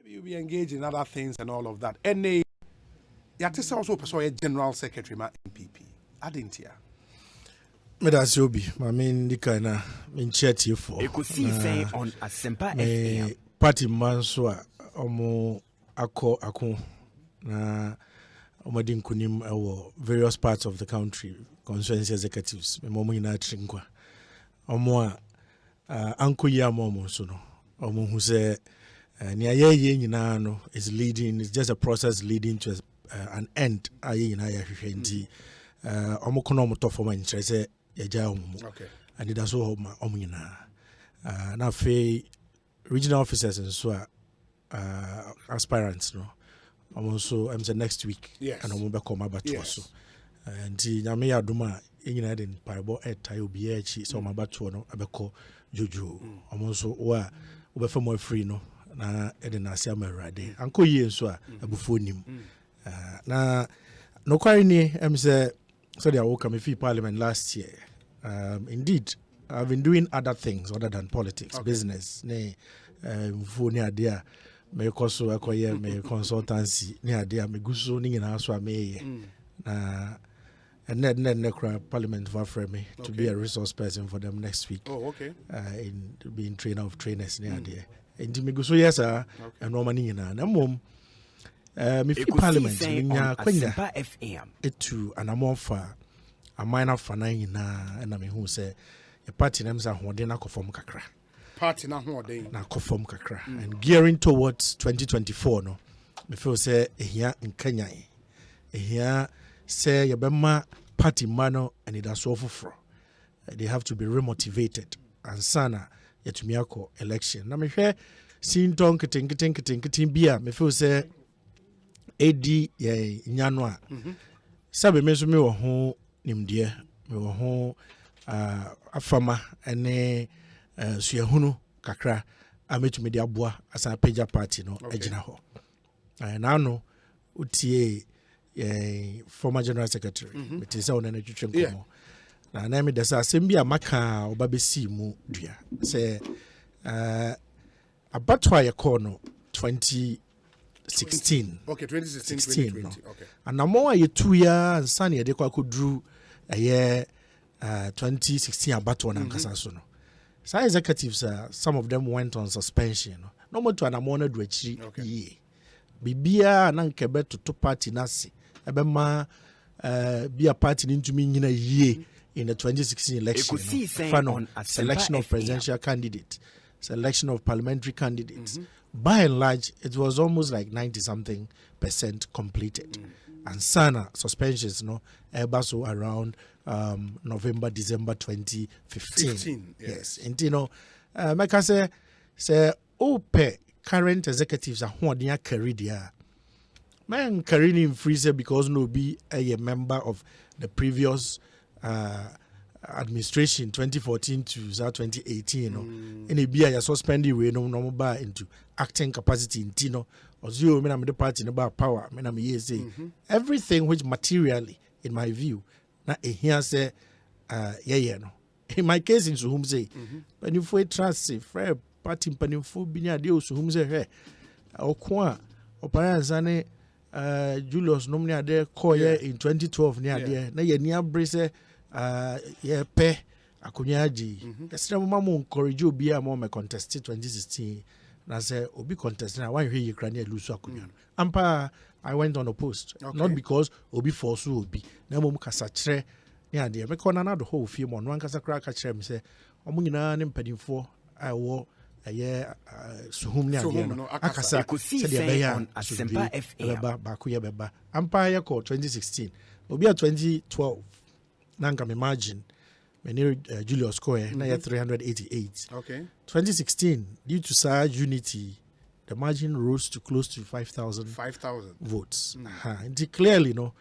You'll be engaged in other things and all of that. And you have to also a general secretary, my MPP. I didn't hear. Medas Yobi, I mean, the kind of initiative for Ekosiisen on Asempa FM. Party Manswa, ako na Omadin Kunim, various parts of the country, constituency executives, Momo in Atrinkwa, Omoa, Uncle Yamomo, Suno, Omo who say, is leading, it's just a process leading to an end. Aye, Omokono Motofoma in Chese. Okay. And it does all omina. Now, regional officers and so aspirants, no. I'm also next week. Yes. And I'm going to come back to us. And I may have done in Parabo at Tayubi, so my batch no abeko Juju. I'm also over more free no. Na Edena Siamerade. Uncle Ye so a buffonim. Na no quarry, I'm say. So they are welcome if Parliament last year. Indeed, I've been doing other things other than politics, business. Ne, phone idea. Me also acquire me consultancy. Ne idea me guso ni na so me. And then Parliament for me to be a resource person for them next week. Oh, okay. In being trainer of trainers ne idea. And me guso yes sir. And no money na. Na mom. Me fi Parliament nya kwanya etu anamonfa a minor fana nyina na me hu say a party names are hoden akofom kakra party na hoden na akofom kakra and gearing towards 2024 no me feel say ehia nkanya ehia say yebema party mano and it so foforo they have to be remotivated and sana yetumiako election na me hwe sinton kitin bia me feel say edi nyano a sabe me so me wo ho nimde me wo ho afama ene suahunu kakra ametumi de aboa asa pagya party no agina ho na no utie former general secretary it is on energy twetwenkomo na me desa asem a maka obabesi mu dua say abatwa ye call no 2016. Okay, 2016, 2020. No. Okay. And now more ye 2 years and sunny they could drew a year 2016 about one and so no. Some executives some of them went on suspension. No more to an amona do ye. Bibia and Quebec to two party nasi. Ebema be a party into me in a year in the 2016 election. Selection of presidential candidate, selection of parliamentary candidates. By and large, it was almost like 90-something% completed. And sana suspensions, no, so around November, December 2015. Yes. And you know, like I say, current executives are who are career. Man, career in freezer because no be a member of the previous administration 2014 to 2018 in a be a suspended way no bar into acting capacity in tino or zero men the party about power men say everything which materially in my view na here say no in my case in whom say when you for trust say fair party panimfo bi na de so whom say hey okwa Opare Ansah Julius nomni ade call in 2012 near there na ye near brace yeah, pay akunyaji. That's why Mama encourage you be a more contest 2016. And I say, Obi contest now. Why you Ukraine lose akunyan? Ampa, I went on a post, not because Obi force Obi. Na mum kasachre. Yeah, dear. Me kona na the whole film on one kasakra kachre. Me say, omungina nimpedim for I war a year. Suhum ni adiano. Akasa. Ekosiisen on Asempa FM. Beba bakuya beba. Ampa ya ko 2016. Obi a 2012. Nanga imagine when Julius Koye na 388. Okay. 2016 due to Sahara unity the margin rose to close to 5,000 votes. And clearly no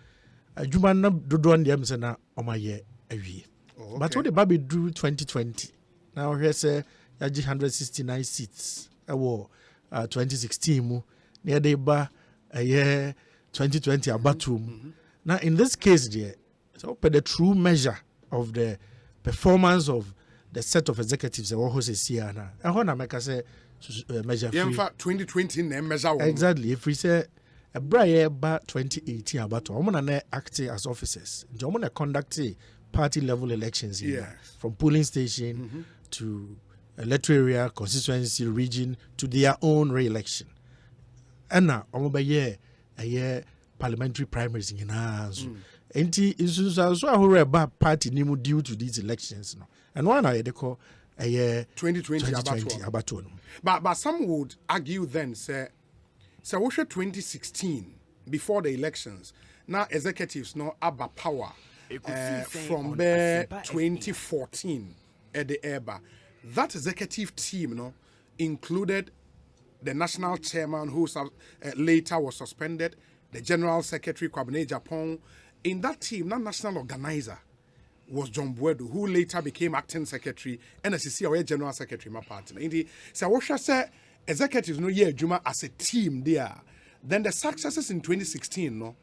Juma na dodo and dem say na omaye awie. Oh, But what the Baby drew 2020. Now here's a 169 seats. 2016 mu near the bar a year 2020 abatum. Now in this case, dear, so the true measure of the performance of the set of executives that who say Siana. I want to make us say measure free. Yeah, in fact, 2020 name measure. Exactly. If we say a bright about 2018 about I'm gonna act as officers. I'm gonna conduct party level elections from polling station to electoral area, constituency, region to their own re-election. And now I'm gonna a year parliamentary primaries in hands. And so I heard about party name due to these elections. No, and one I call a year 2020 about. But some would argue then say what 2016 before the elections now executives no about power from 2014 at the EBA. That executive team included the national chairman who later was suspended, the general secretary Kwabene Japan. In that team, that national organizer was John Buedu, who later became acting secretary, NSCC or general secretary, my partner. Indeed, so what shall say, executives no year Juma as a team there. Then the successes in 2016,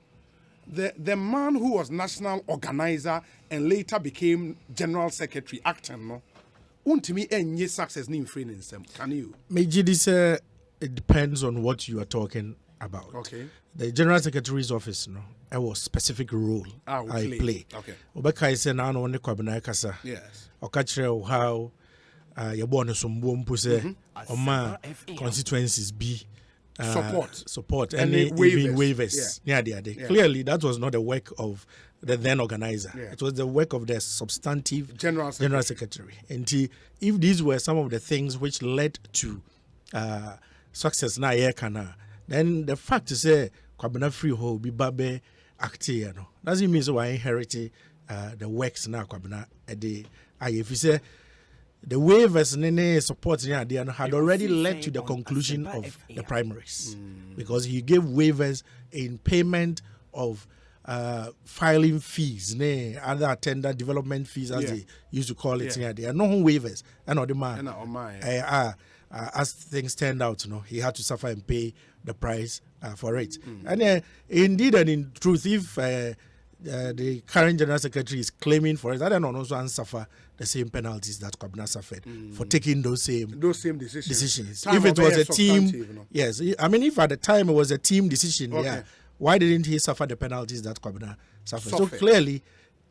the man who was national organizer and later became general secretary, acting, to me any success in training them. Can you? Maybe this it depends on what you are talking about. Okay. The general secretary's office, I was specific role I play. Okay. Obeka is now on the Kwabena Kasa. Yes. Okachre how you're born some boom pose oma constituencies be support any waivers. Yeah. Clearly that was not the work of the then organizer. Yeah. It was the work of the substantive general secretary. And if these were some of the things which led to success na kana, then the fact is Kwabena free ho be babe acte doesn't mean so I inherited the works now Kwabena if you say the waivers and support had already led to the conclusion of the primaries because he gave waivers in payment of filing fees, other tender development fees as they used to call it. There are no waivers. And the man, as things turned out, he had to suffer and pay the price for it. And indeed and in truth, if the current general secretary is claiming for it, I don't know, also suffer the same penalties that Kwabena suffered for taking those same decisions. If it was a team, yes, I mean, if at the time it was a team decision, why didn't he suffer the penalties that Kwabena suffered? So clearly,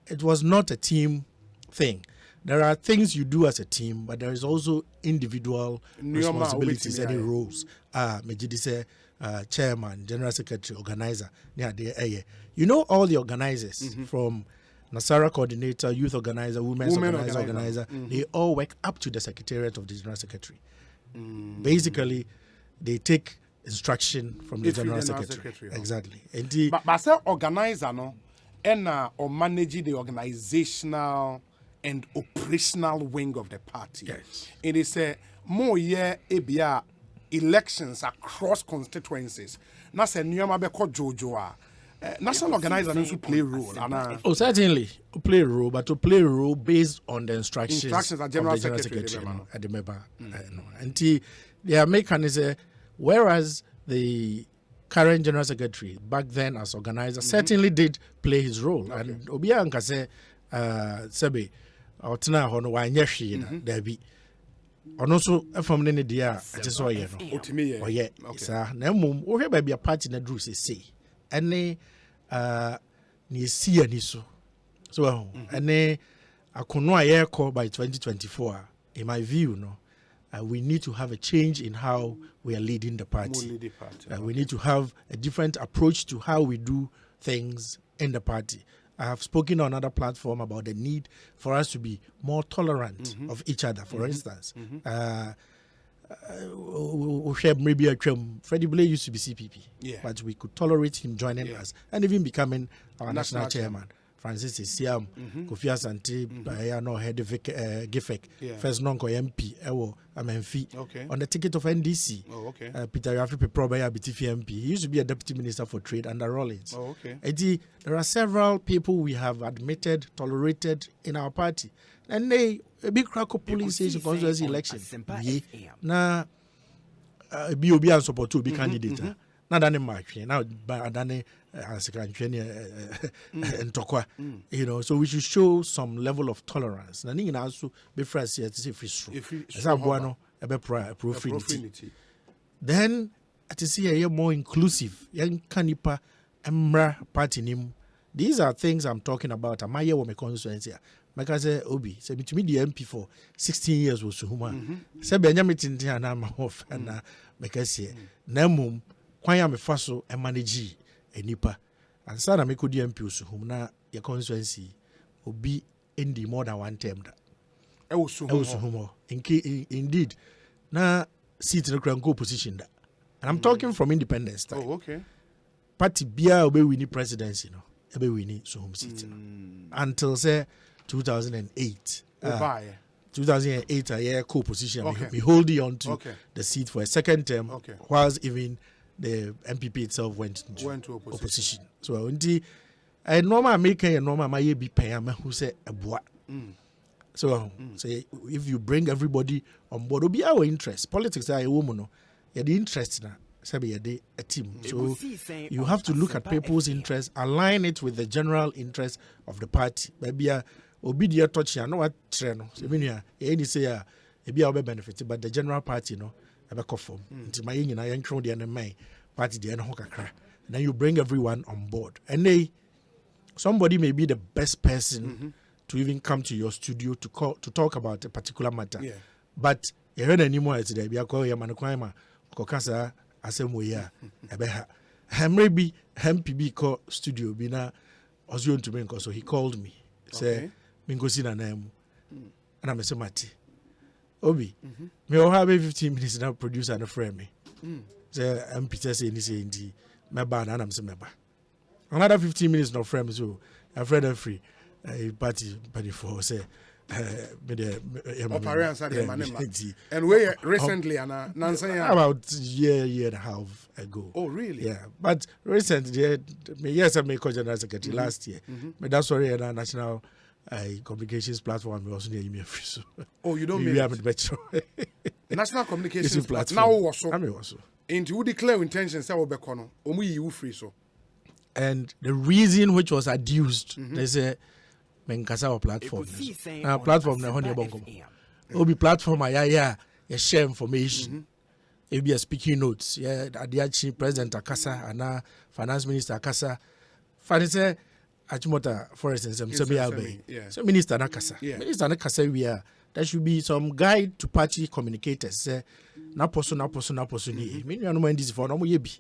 it was not a team thing. There are things you do as a team, but there is also individual responsibilities and roles. Chairman, general secretary, organizer. You know all the organizers from Nasara coordinator, youth organizer, women's organizer. They all work up to the secretariat of the general secretary. Basically, they take instruction from the general secretary. Exactly. But say organizer or manage the organizational and operational wing of the party. Yes. It is a more elections across constituencies. Na se nyama be ko jojo national organizer needs to play a role. Certainly play a role, but to play a role based on the instructions of the general secretary at the member. And the mechanism, whereas the current general secretary back then as organizer certainly did play his role. Okay. And Obia Anka say Sebe Otna Hono Wanyashi Debbie. And also from the idea I just saw you sir. Nemum we be a party na drew say any ni see ani so any akono aye call by 2024 in my view we need to have a change in how we are leading the party. We need to have a different approach to how we do things in the party. I have spoken on another platform about the need for us to be more tolerant of each other. For instance, maybe Freddie Blay used to be CPP, but we could tolerate him joining us and even becoming our national chairman. Francis Siam, Kofi Asante, no head Gifek, first non-co MP, Amenfi, on the ticket of NDC. Oh, okay. Peter Yafi Probaya BTF MP. He used to be a deputy minister for trade under Rollins. Oh, okay. There are several people we have admitted, tolerated in our party. And they a big crack of polling station constituency election. Now, be and support to be candidate. Now done mark now done as and tokwa. You know, so we should show some level of tolerance. And then also be friends here to say free true. As I want to profinity. Then at see a year more inclusive. Young canipa emra party nim. These are things I'm talking about. Am I here with my constituency? Like I say, Obi, say to me the MP for 16 years was Suhuma. Say Benjamin Tiana Mahof and Macassi. Namum, Quayam Faso and manage a nipa. And Sana me could MP Suhumna, your constituency will be in the more than one term. Suhumo. Indeed. Now, seat in a grand position. And I'm talking from independence time. Oh, okay. Party Bia obey we need presidency, no. Ebe we need Suhum seat. Until say 2008. 2008, a year co-position. Okay. We holding on to the seat for a second term, whilst even the MPP itself went to opposition. So, a normal American and normal may be paying who say a boy. So, say if you bring everybody on board, it'll be our interest. Politics are a woman, yeah, the interest now. A team. So you have to look at people's interests, align it with the general interest of the party. Maybe obedient touch here, no what trend. So when you say maybe I'll be benefited, but the general party, no, I conform. Until my union, I control the enemy party, the enemy. Then you bring everyone on board, and somebody may be the best person to even come to your studio to talk about a particular matter. Yeah. But you heard anymore today? Be a call your man kokasa. Asemwe ebeha maybe MPB call studio bina ozo to me so he called me say mingo si na name and I'm say mati obi me o have 15 minutes now producer and friend me say MP say ni say ndi meba na am say meba another 15 minutes no friend so a friend free party for say Opare Ansah and we recently about year and a half ago. Oh really? Yeah, but recently, yes, I made general secretary last year. But that's already a national communications platform. We also need free. So oh, you don't mean national communications platform. Now also. I mean also. And you declare intentions. Say we be kono. Omu you free so. And the reason which was adduced, they say. Menkasa or platform. Platform na honey bongo. Obi platform ya share information. It be a speaking notes. Yeah, Adiachi President Akasa and Finance Minister Akasa. Finance Achimota Forest and some Sebiabe. So Minister Nakasa. Minister Nakasa we are. There should be some guide to party communicators. Say na person. Me no mind this for no yebi.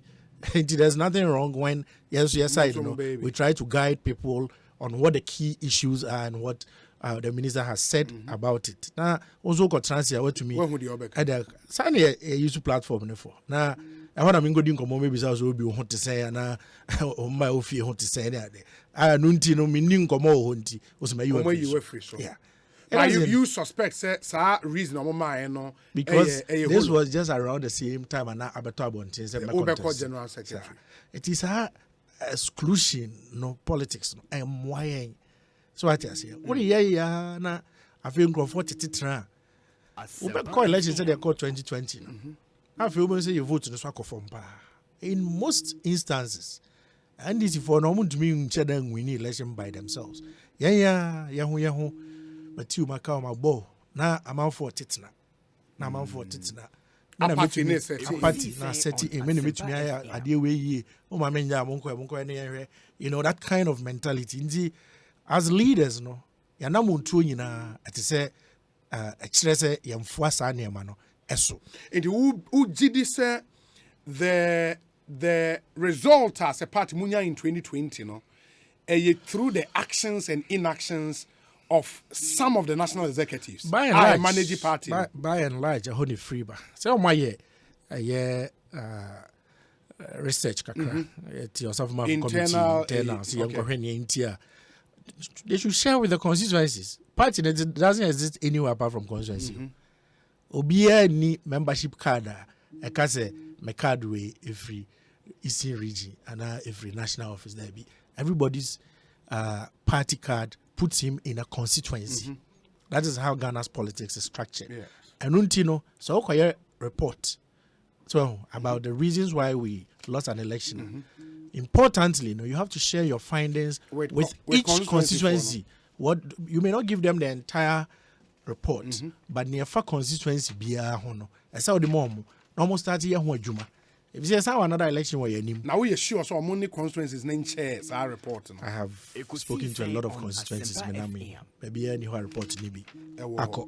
There's nothing wrong when yes I know we try to guide people on what the key issues are and what the minister has said about it. Now, also got transfer to me. When would you be? Sign a use platform for. Now, I want to go doing come maybe so will be want to say and on my office want to say that. I don't know meaning come all hunty was my you were free. So yeah. Now you suspect say reasonable man no because this was just around the same time and Abatabo general secretary. It is her exclusion no politics no why so what I say what yeah na I feel go for tititra we be call election say they call 2020 I feel when say you vote no so conform pa in most instances and this for no mun to me nche win election by themselves yeah ho but you maka ma bo na amount for titna a party na set in many with me idea way oh my men you know that kind of mentality as leaders no ya na muntu nyina ati say a kire say yemfo asa na ema no eso and who gidi say the result as a party munya in 2020 no through the actions and inactions of some of the national executives by and large managing party by and large a honey free ba so my research kakra it yourself my internal see you go hwen intia they should share with the constituencies. Party that doesn't exist anywhere apart from constituency. Obiya ni membership card. I can say my card way every Eastern region and every national office there be. Everybody's party card puts him in a constituency. That is how Ghana's politics is structured. Yes. And Untino, so okay report about the reasons why we lost an election. Importantly, you have to share your findings with each constituency. What you may not give them the entire report, but near for constituency be a hono. I saw the mom almost 30 years juma. If you say another election where you name now we are sure so many constituencies name chairs are reporting. I have spoken to a lot of constituencies, Menami. Maybe any who report to me. Ako.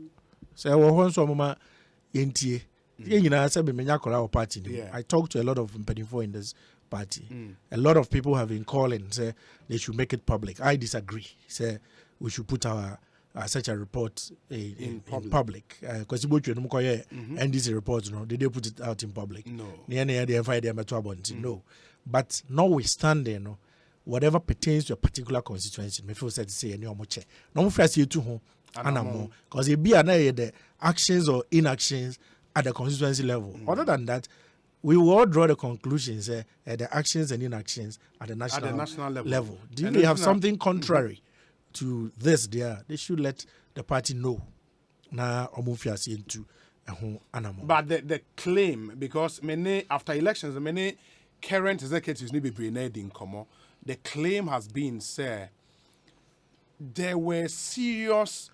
So I was so mama yentie. I talked to a lot of people in this party. A lot of people have been calling, say they should make it public. I disagree. Say we should put our such a report in public. Because NDC reports, no, did they put it out in public? No. No. But notwithstanding, no, whatever pertains to a particular constituency, me feel said to say any more check. No more first year to home, because it be the actions or inactions at the constituency level. Other than that, we will all draw the conclusions the actions and inactions at the national level. Do they have something contrary to this there? They should let the party know. But the claim, because many after elections, many current executives need to be in common. The claim has been said there were serious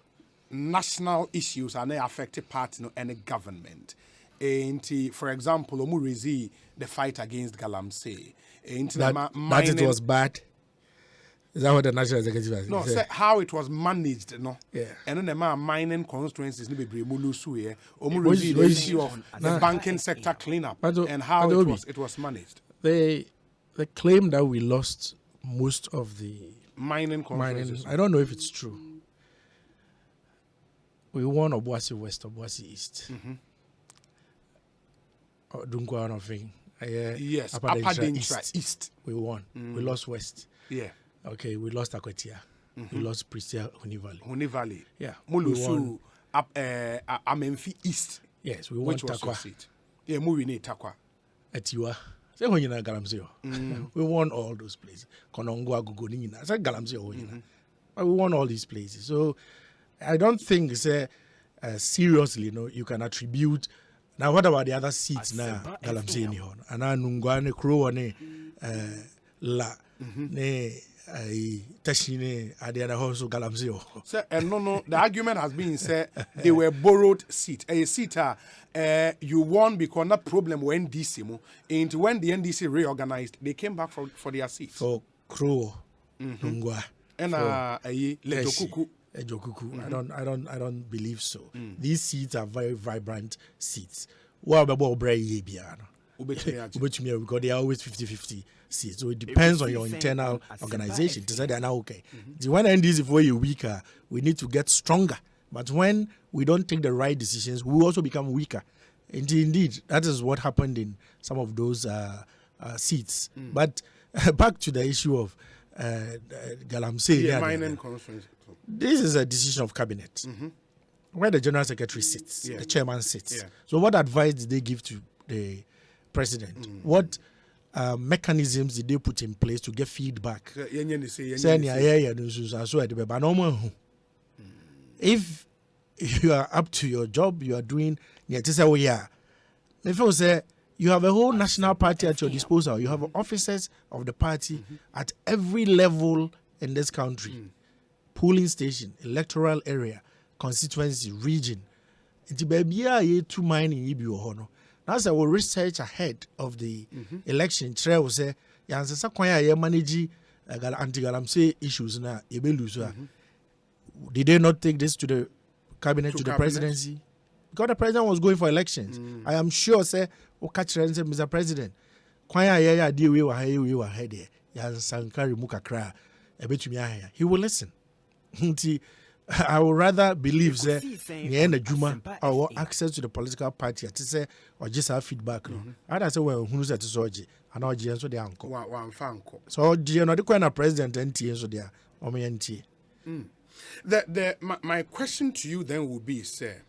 national issues and they affected party and the government. For example, Omurizi, the fight against Galamsey. That it was bad. Is that what the national executive has no, said? How it was managed, no. Yeah. And then the mining constituencies need to be Omurizi, the issue of the banking sector cleanup and how it was managed. They claim that we lost most of the mining constituencies. I don't know if it's true. We won Obuasi West, Obuasi East. Yes, Upper Dentra East. We won. We lost West. Yeah. Okay, we lost Akwetia. We lost Pristia Huni Valley. Yeah. Mulusu Amenfi East. Yes, we won which Takwa. Was seat. Yeah, Muwini Takwa. Etiwa. Say when you na Galamsey. We won all those places. Konongo Agugo Nina. Say Galamsey. But we won all these places. So I don't think seriously, you can attribute. Now, what about the other seats now? Galamsey ni hon. Ana Nungwane Kro ne la ne Tashine Adiana Hoso Galamsey. So no. The argument has been said they were borrowed seat. A seat you won because that problem when NDC and when the NDC reorganized, they came back for their seats. For Kro Nungwa and Letokuku. I don't believe so. These seats are very vibrant seats. Because they are always 50-50 seats. So it depends on your internal organization. To say they are now okay. When NDC for you weaker, we need to get stronger. But when we don't take the right decisions, we also become weaker. Indeed, that is what happened in some of those seats. But back to the issue of Galamsey. Mining conference. This is a decision of cabinet where the general secretary sits, the chairman sits. So what advice did they give to the president? What mechanisms did they put in place to get feedback? If you are up to your job, you are doing, if say you have a whole national party at your disposal, you have officers of the party at every level in this country. Polling station, electoral area, constituency, region. It's baby to mining Ibio. That's our research ahead of the election. Tre will say, Yansa Kwaya manage anti-Galamsey issues na Did they not take this to the cabinet, to the presidency? Because the president was going for elections. I am sure, say, Mr. President, Kwaya deal we were head Yansankari Mukakra, he will listen. I would rather believe that Juma or access to the political party to say or just have feedback. I say well who's at Soji and all GN so the uncle. So GN the kind of president and so there or me My question to you then will be, sir,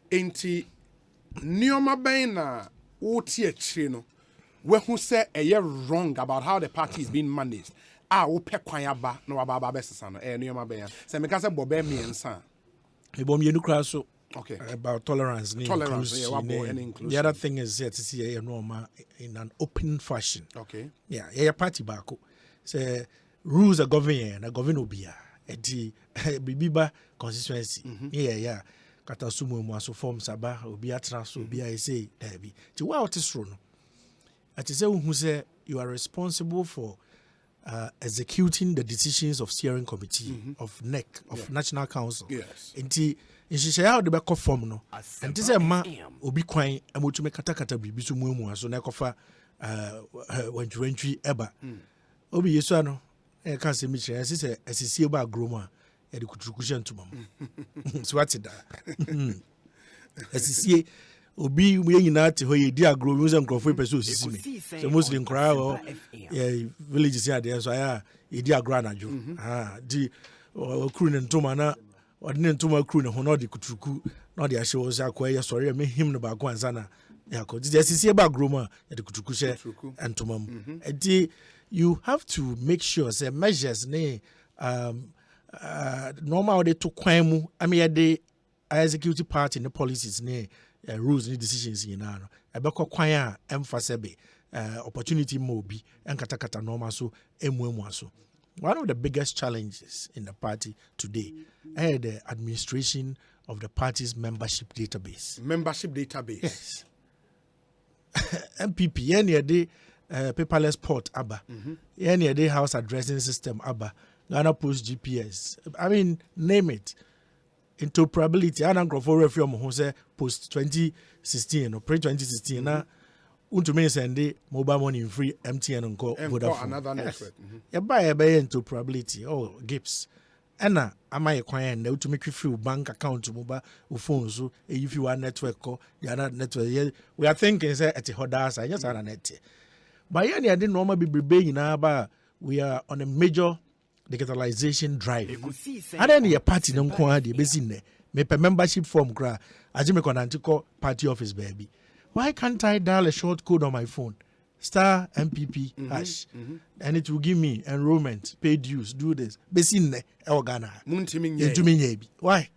enti nioma ben na woti achire no we hu say wrong about how the party is being managed. Wo pe kwan aba na wa ba besesa no nioma ben say me ka say bobe miensa e bom yenu kra so okay about tolerance and inclusion. The other thing is to see normal in an open fashion. Okay. Yeah, party back. Say rules are govern and govern obia. Edi bibiba constituency. Yeah. Kata sumu mu aso form saba obia transfer obia say dabi. Ti wa otisro no. Ati say who say you are responsible for executing the decisions of steering committee of NEC of National Council. Yes. Enti nhihye how de be kɔ form no enti sɛ ma obi kwan amotume katakata bibi so mu aso na ɛkɔfa wantwantwi eba obi yesu ano e ka sɛ mi kyerɛ sɛ asisie ba agromu a yɛde kuturukuhye ntoma mu so wate da asisie obi mu nyinaa te hɔ yɛdi agromu sɛ nkurɔfoɔ pɛ sɛ osisi me sɛ muslim koraa hɔ villages ya deɛ so aya yɛdi agro anadwo di okuru ne ntoma na ordinary ntoma crew ne ho na de kuturuku na de ahye wo sa akɔ yɛ sɔre me him no ba ko ansa na yakɔ di asisie ba groma de kuturuku hye ntoma mu enti you have to make sure say measures ne normal de to kwan mu am de executive party ne policies ne rules ne decisions nyina no ebekɔ kwan a emphasize be opportunity mo bi enkatakata normal so emu aso. One of the biggest challenges in the party today is the administration of the party's membership database. Membership database? Yes. MPP, any day paperless port, ABBA. Any day house addressing system, ABBA. Ghana Post GPS. I mean, name it. Interoperability. I don't go for reform who say post 2016 or pre-2016. Now, unto send mobile money free MTN and go Vodafone. Another network. You buy into probability gips. Anna, am I acquiring to make you free bank account to mobile phone so if you are network you are not network. We are thinking say at the hodas I just are net. But yeah, I didn't normally be big now, we are on a major digitalization drive. And then your party no quantity basically me membership form cra as me call party office baby. Why can't I dial a short code on my phone? Star MPP hash. And it will give me enrollment, paid dues, do this. Besine Ghana. Why?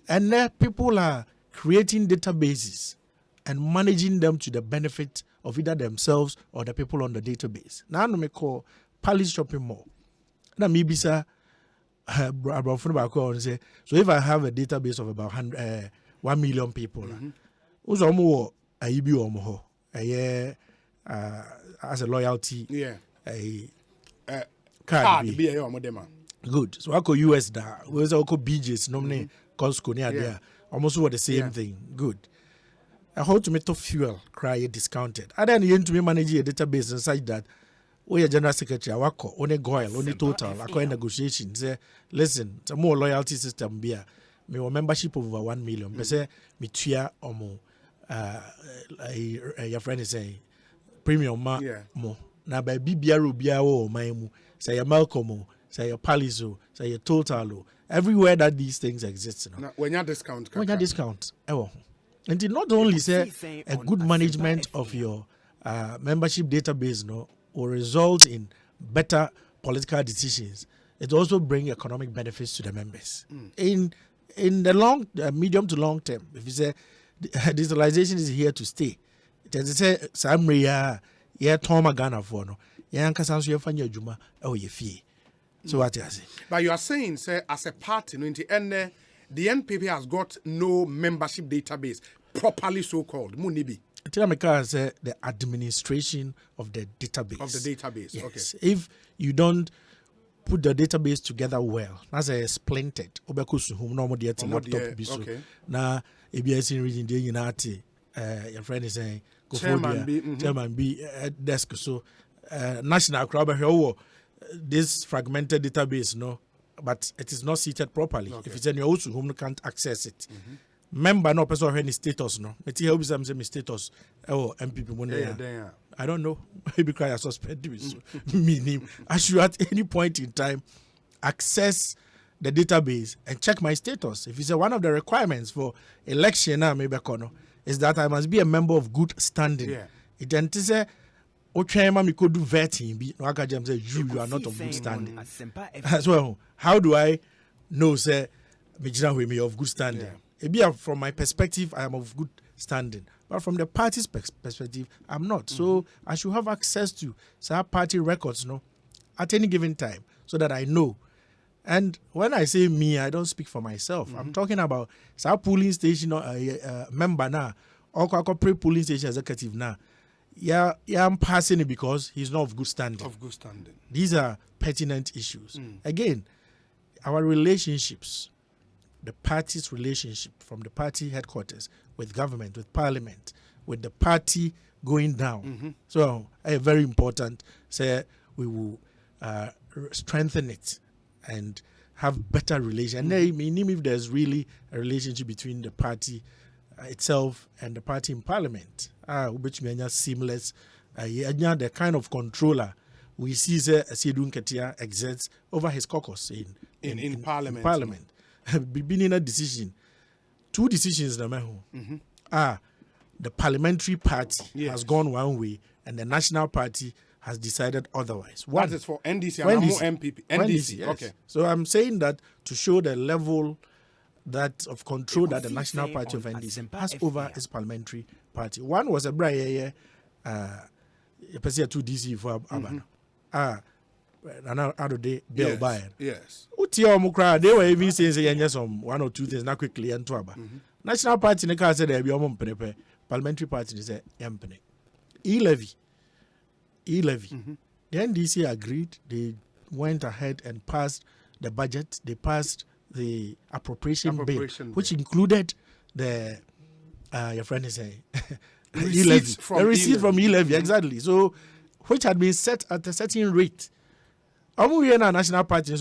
And now people are creating databases and managing them to the benefit of either themselves or the people on the database. Now I'm going to call Palace Shopping Mall. Now maybe sir, so if I have a database of about 1 million people, also more IB or as a loyalty card be good. So I call US da. We also call BJ's nominate Costco near there. Almost what the same thing. Good. I hold to me to fuel cry discounted. I then you to me manage a database and such that we are general secretary wako only goil only total I call negotiations. Say listen, it's a more loyalty system be me membership of over 1 million. But say me tia or more. Your friend is saying premium more now by BBR my say your Malcolm, say your Paliso, say your Total, everywhere that these things exist. Now, when you discount, and not only say a good management of your membership database will result in better political decisions, it also brings economic benefits to the members in the long medium to long term. If you say digitalization is here to stay. It is say Samria, Toma Ghana for no. Yankasansu Yafanya Juma, ye fee. So what I say. But you are saying, say, as a party, the NPP has got no membership database, properly so called. Munibi. Tirameka say the administration of the database. Of the database, yes. Okay. If you don't put the database together well, that's a splintered. Obekusu whom normal dear laptop bisu. Na ABS in reading the Unati, your friend is saying, go Chairman B desk. So, national crowd, this fragmented database, but it is not seated properly. Okay. If it's any also whom can't access it. Member no person have any status, no. It helps them say status. MPP money. I don't know. Maybe I suspect this. Meaning, I should at any point in time access the database and check my status. If you say one of the requirements for election maybe is that I must be a member of good standing. Yeah. It then say me could do vetting be no aka say you are not of good standing. As well, how do I know say me of good standing? It be from my perspective I am of good standing, but from the party's perspective I'm not. So I should have access to party records at any given time so that I know. And when I say me, I don't speak for myself. I'm talking about polling station member now, or polling station executive now. Yeah, I'm passing it because he's not of good standing. Of good standing. These are pertinent issues. Again, our relationships, the party's relationship from the party headquarters with government, with parliament, with the party going down. So, very important. Say we will strengthen it and have better relations. And if there's really a relationship between the party itself and the party in parliament, which means seamless, the kind of controller we see Asiedun Ketia exerts over his caucus in parliament. Beginning a decision, two decisions the parliamentary party has gone one way and the national party has decided otherwise. That is for NDC and MPP. NDC, yes. okay. So I'm saying that to show the level that of control that the National Party of NDC has over its parliamentary party. One was a Braille, two DC for Abano. Another day, Bill Bayern. Yes. They were even saying some one or two things not quickly and Twaba. National Party in the car said there be parliamentary party is a company. E-levy. The NDC agreed. They went ahead and passed the budget. They passed the appropriation bill, which included the your friend is saying receipts from e-levy, exactly. So, which had been set at a certain rate. National Party,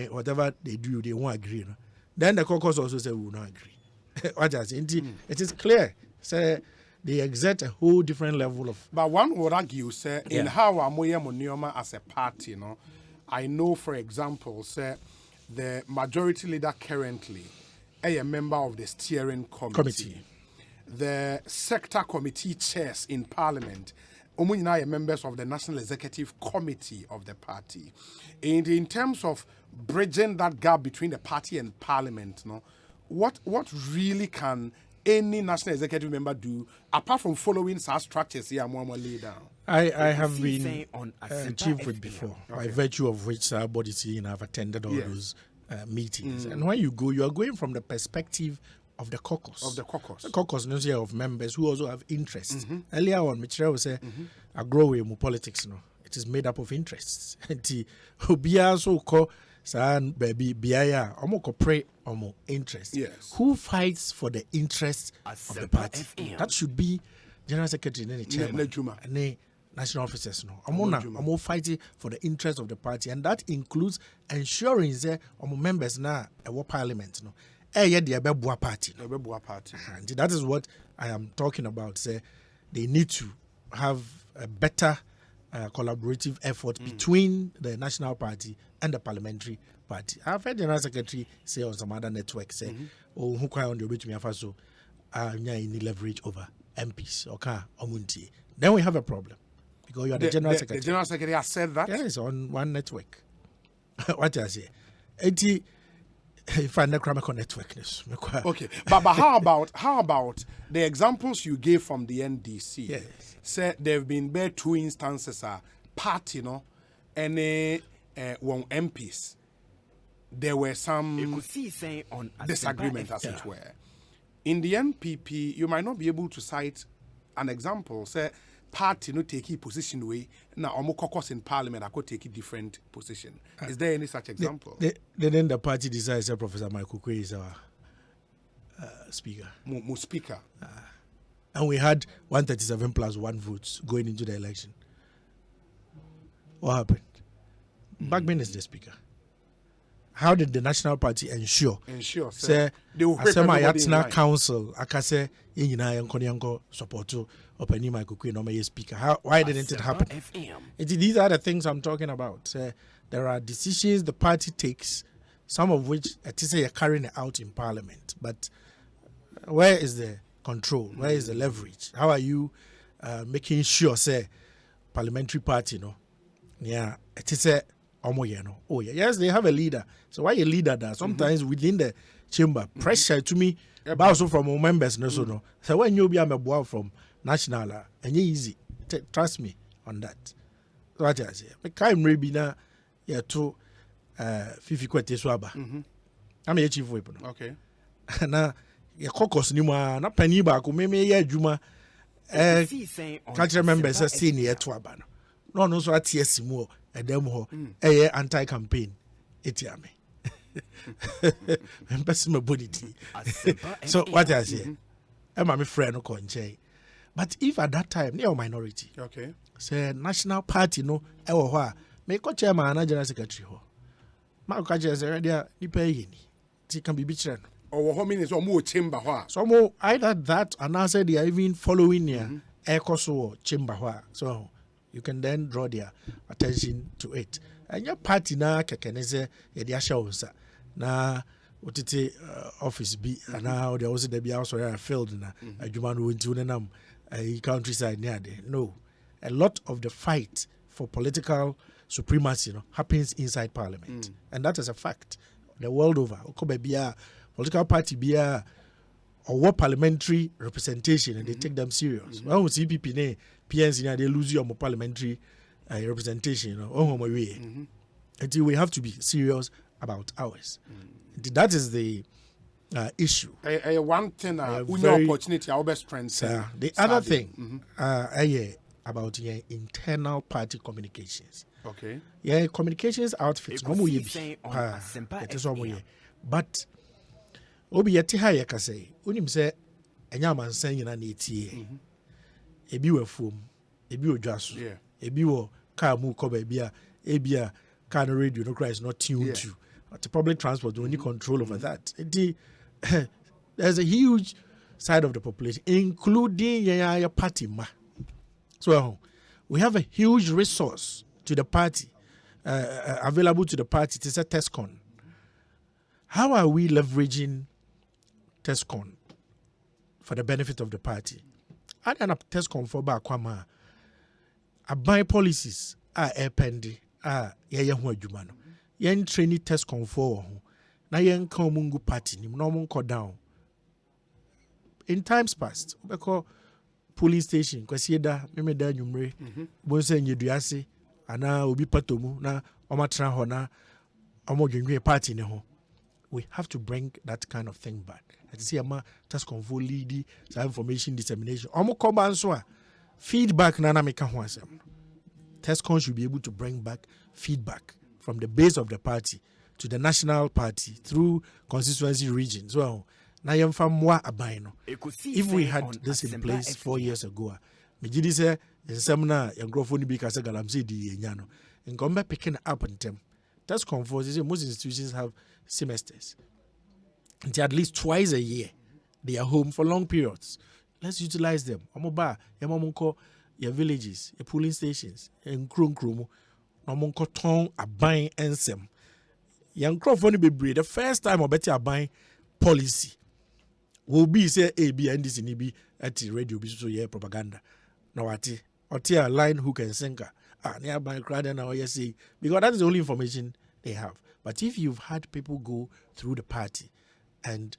whatever they do, they won't agree. No? Then the caucus also said we will not agree. What I say, it is clear. Say they exert a whole different level of. But one would argue, say, in how Amoya Monioma as a party, I know, for example, say, the majority leader currently a member of the steering committee. The sector committee chairs in parliament are members of the National Executive Committee of the party. And in terms of bridging that gap between the party and parliament, what really can any national executive member do apart from following such structures here more lay down? I have been chief with before, by virtue of which bodies have attended all those meetings. And when you go, you are going from the perspective of the caucus. The caucus knows here of members who also have interests. Earlier on, Michelle was saying, I grow in politics. It is made up of interests. And so called baby biaya pray interest. Yes. Who fights for the interests of the party? That should be General Secretary and the chairman and national officers. I'm fighting for the interests of the party, and that includes ensuring that members now parliament. Party. And that is what I am talking about. Say they need to have a better collaborative effort between the national party and the parliamentary party. I've heard the General Secretary say on some other networks, say, who quite on the way to me so any leverage over MPs or then we have a problem because you are the General Secretary. The General Secretary has said that? Yes, on one network. What I say? If I network. Okay, but how about the examples you gave from the NDC? Yes. Said there have been bare two instances party and one MPs. There were some disagreement as it were. In the NPP, you might not be able to cite an example. Say party take a position way now almost caucus in parliament I could take a different position. Is there any such example? Then the party decides that Professor Michael Kwe is our speaker. Speaker. And we had 137 plus 1 votes going into the election. What happened? Bagman is the speaker. How did the National Party ensure? Say they will Yatsna Council, Akase, Yina and Konyanko support to Michael Queen or speaker. Why didn't it happen? These are the things I'm talking about. there are decisions the party takes, some of which you're carrying it out in parliament. But where is the control? Where is the leverage? How are you making sure, say, parliamentary party, yeah, oh yeah, yes, they have a leader. So why a leader that sometimes within the chamber pressure to me, but also from members, no. So when you be a boy from national, and easy, trust me on that. So what I say, I can't maybe now, yeah, to 50 kwete swaba. I'm a chief weapon. Okay. Na ya caucus ni ma na pani ba ko me ye adwuma culture members say ni eto aba no so atiesi mu edem ho anti campaign etiame person body so what I say my friend no konche, but if at that time they are minority, okay, say national party no e wo ho a me ko chairman na general secretary ho ma ko chairman say dia ni pay ni ti can be bichire no or how many so more chamber ho so mo either that and I said they are even following here Ekosiisen chamber ho so you can then draw their attention to it. And your party na kekeneze ye dia shawsa na otite office bi na there was the be also field na adwuma no wonti unenam countryside near there. No, a lot of the fight for political supremacy happens inside parliament, and that is a fact the world over. Political party be or what parliamentary representation, and they take them serious. When we see people PNC, they lose your parliamentary representation. Until we have to be serious about ours. That is the issue. One thing, opportunity, our best friends. The other thing, about internal party communications. Okay. Yeah, communications outfits. But obi yeti ha ye kase unim se enya mansan nyina na etie ebi wa fom ebi odwaso ebi wo car mu ko ba bia ebia car radio no cry is not tuned to the public transport don't need control over that. There's a huge side of the population including your party ma, so we have a huge resource to the party available to the party. It's a TESCON. How are we leveraging TESCON for the benefit of the party? I don't have TESCON for Bakwama. I buy policies pendi hu adwuma no. Yen train TESCON for na yen kan mungu party ni no mun down. In times past, because polling station kwasi da me da nwumre bo se nyeduase ana obi patomu na omatra ho na omodwenwe party ne ho. We have to bring that kind of thing back. I see a TESCON for lead information dissemination. Feedback nana meka ho asem. TESCON should be able to bring back feedback from the base of the party to the national party through constituency regions. Well, if we had this in place 4 years ago, me gidi say semna yangrofo ni bi ka se galamse di yenya no. Nkombe picking up in them. TESCON for most institutions have semesters. Until at least twice a year, they are home for long periods. Let's utilize them. Amoba, yamonko, your villages, your polling stations, and krum, namonko ton a buying ensem. Young Crawford be breed the first time I bet you buying policy. Will be say A, B, and this in EB at the radio, be so yeah propaganda. Now at a line hook and sinker. Nearby crowd and now say because that is the only information they have. But if you've had people go through the party and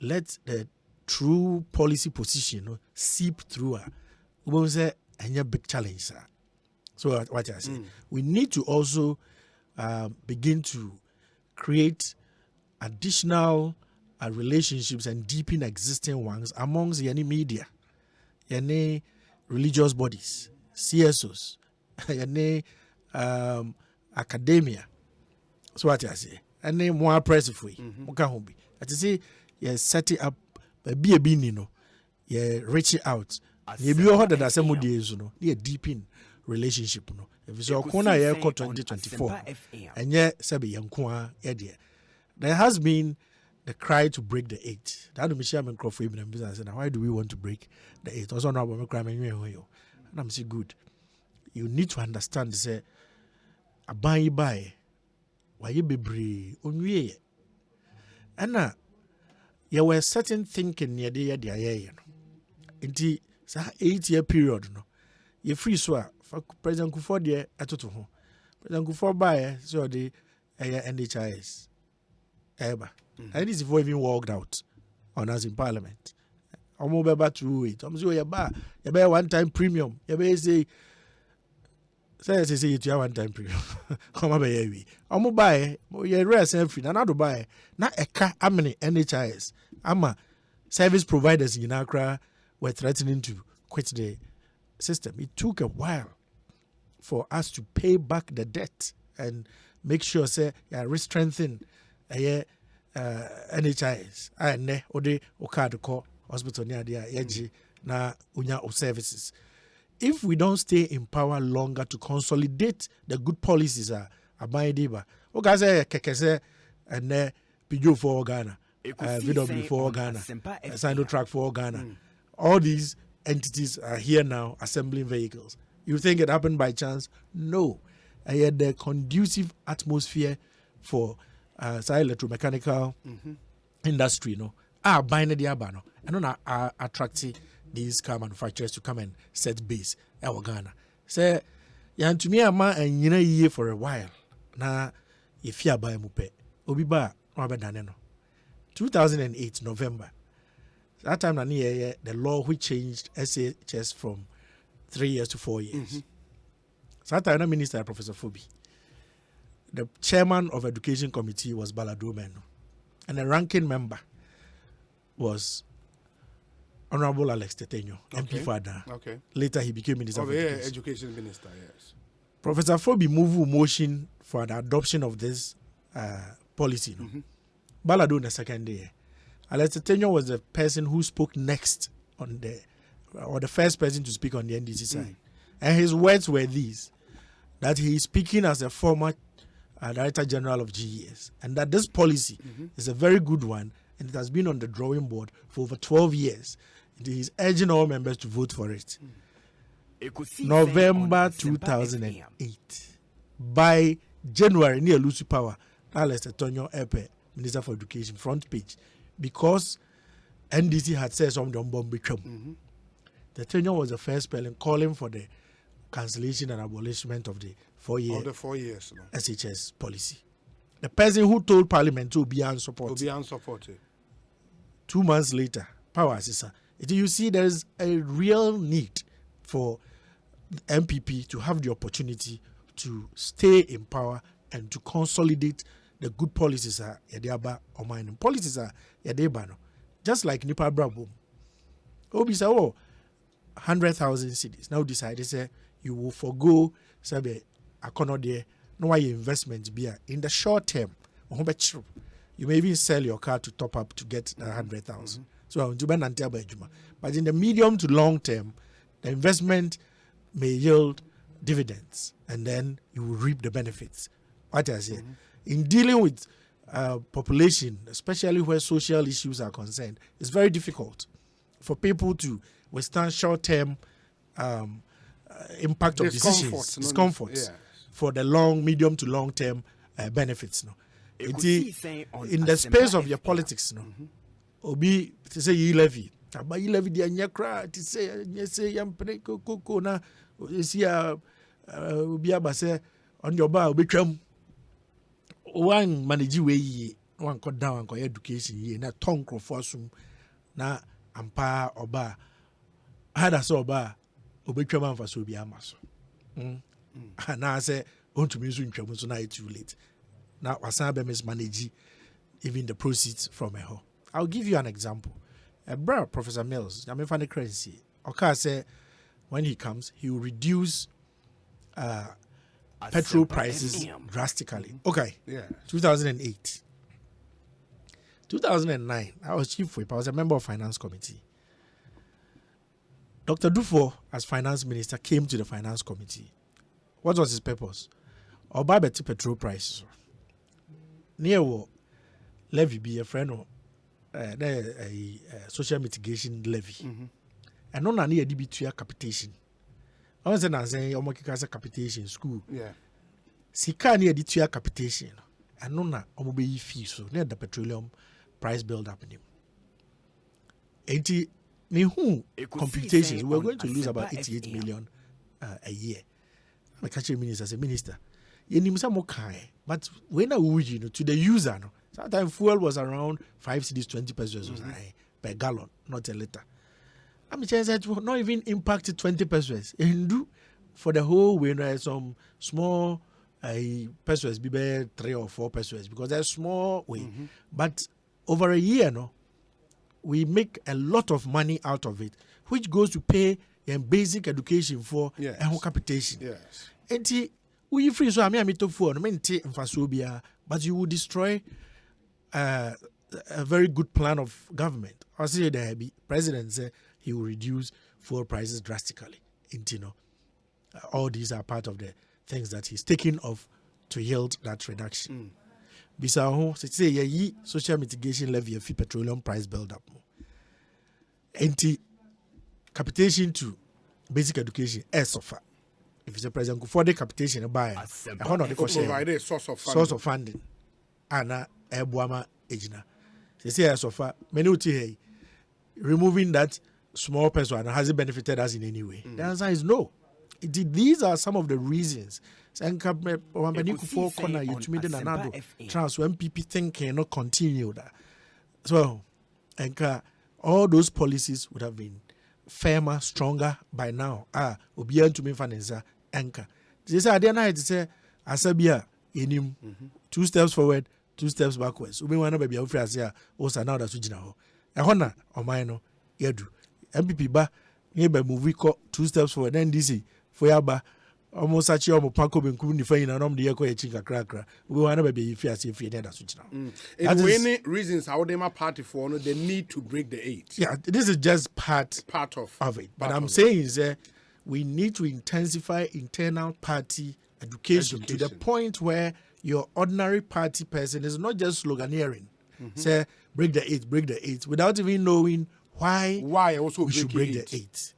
let the true policy position seep through, we will say a big challenge, sir. So what I say, we need to also begin to create additional relationships and deepen existing ones amongst any media, any religious bodies, CSOs, any academia. So what I say, any more impressive way. That is say, you set it up, be a binino, you reach out. You be heard that some days, you deepen relationship. If it's your corner, you 2024, and yet, Sabi Yankwa, there has been the cry to break the 8. That will be Chairman Crawford in business. And why do we want to break the 8? Also, now I'm crying. And I'm saying, good. You need to understand, say, a buy. waye bebre onwie ana there were certain thinking near the idea no nti sa 8-year period no ye free so a President Kufuor de atoto ho President Kufuor buy so the NHIS eba and this before even walked out on us in parliament omo beba through it omo say you buy one time premium you buy say you one time premium come up here we omo buy you rest free na do buy na eka amene NHIS ama service providers in Accra were threatening to quit the system. It took a while for us to pay back the debt and make sure say re-strengthen NHIS and ode okado call hospital near there na unya of services. If we don't stay in power longer to consolidate the good policies abaidiba oga say keke say and pijo for Ghana VW for Ghana Sinotrack for Ghana all these entities are here now assembling vehicles. You think it happened by chance? No. I had the conducive atmosphere for electromechanical industry, no. Buying the abano. And not attracting these car manufacturers to come and set base in Ghana. Say, yan to me a man and year for a while. Na if you buy mupe, obiba Robert Daneno. 2008 November. That time the law which changed SHS from 3 years to 4 years. So that time Minister Professor Fobi. The chairman of Education Committee was Balado Meno. And the ranking member was Honorable Alex Tetenyo, MP Fada. Okay. Later he became Minister of Education. Education Minister, yes. Professor Fobi moved a motion for the adoption of this policy. No? Balado the second day. Alex Tetenyo was the person who spoke next on the first person to speak on the NDC side. And his words were these, that he is speaking as a former Director General of GES, and that this policy is a very good one, and it has been on the drawing board for over 12 years. He is urging all members to vote for it. November 2008. By January, near Lucy Power, Alex Tetenyo Epe, Minister for Education, front page, because NDC had said something on bomb become. The tenure was the first spelling calling for the cancellation and abolishment of the 4 years SHS policy. The person who told Parliament to be unsupported. 2 months later, power assessor. You see, there is a real need for the MPP to have the opportunity to stay in power and to consolidate the good policies are yadeba or mining policies are yadeba no. Just like Nipa Brabo. Obi say 100,000 cities. Now decide say you will forgo sabe akono there no why investment be in the short term. You may even sell your car to top up to get 100,000. So but in the medium to long term, the investment may yield dividends and then you will reap the benefits. What I say. In dealing with population, especially where social issues are concerned, it's very difficult for people to withstand short-term impact of decisions, discomforts for the medium to long-term benefits. No, in the space of your politics, no, obi to say you levy, but you levy the anyakra to say yampre koko na isia obi abase on your bar obi twam. One manage way one cut down on education ye na tongue for sum na ampa oba had a soba obetwaman for so be amaso na say on to me soon so na too late now wasan be mismanage even the proceeds from a ho. I'll give you an example. Professor Mills, I mean funny currency. Okay, say when he comes he will reduce petrol prices drastically. Okay. Yeah. 2008. 2009, I was chief whip. I was a member of finance committee. Dr. Dufo, as finance minister, came to the finance committee. What was his purpose? Or buy better petrol prices. Near levy be a friend of a social mitigation levy. And non any DB2 capitation. I say, capitation school. Yeah. Sika near the 2 capitation. anona omobe fee so near the petroleum price build up in him. 80 me who computations we're going to lose about 88 million a year. I catch a minister as a minister. You need some more but when I would to the user no, sometimes fuel was around 5 cedis 20 pesos per gallon, not a liter. I'm saying that will not even impact 20 pesos. And do for the whole way some small pesos be 3 or 4 pesos because they're small way. But over a year no, we make a lot of money out of it, which goes to pay basic education for capitation. Yes. And we free so I mean to phone but you will destroy a very good plan of government. I say the president said he will reduce fuel prices drastically. All these are part of the things that he's taking off to yield that reduction. Bisa say ye social mitigation levy of petroleum price build up. Anti capitation to basic education suffer. If it's a president for the capitation by provide a source of funding. Ana ebuama ejina. Say suffer many uti removing that small person has it benefited us in any way? The answer is no. These are some of the reasons. When people think cannot continue that. So, all those policies would have been firmer, stronger by now. Obian to me financer anchor. This idea now is say Asabia in him 2 steps forward, 2 steps backwards. Ube wana baby ofra say o now that sujina ho. Ehona o no yedu. MPP ba be move 2 steps forward then this for yaba almost achi omo panko benku ni fa ina nom de yeko echi kakra we wana be be fiase fie na so now. And any reasons how they party for no they need to break the 8. Yeah, this is just part of it. But I'm saying is we need to intensify internal party education to the point where your ordinary party person is not just sloganeering. Say break the 8 without even knowing why also we should break the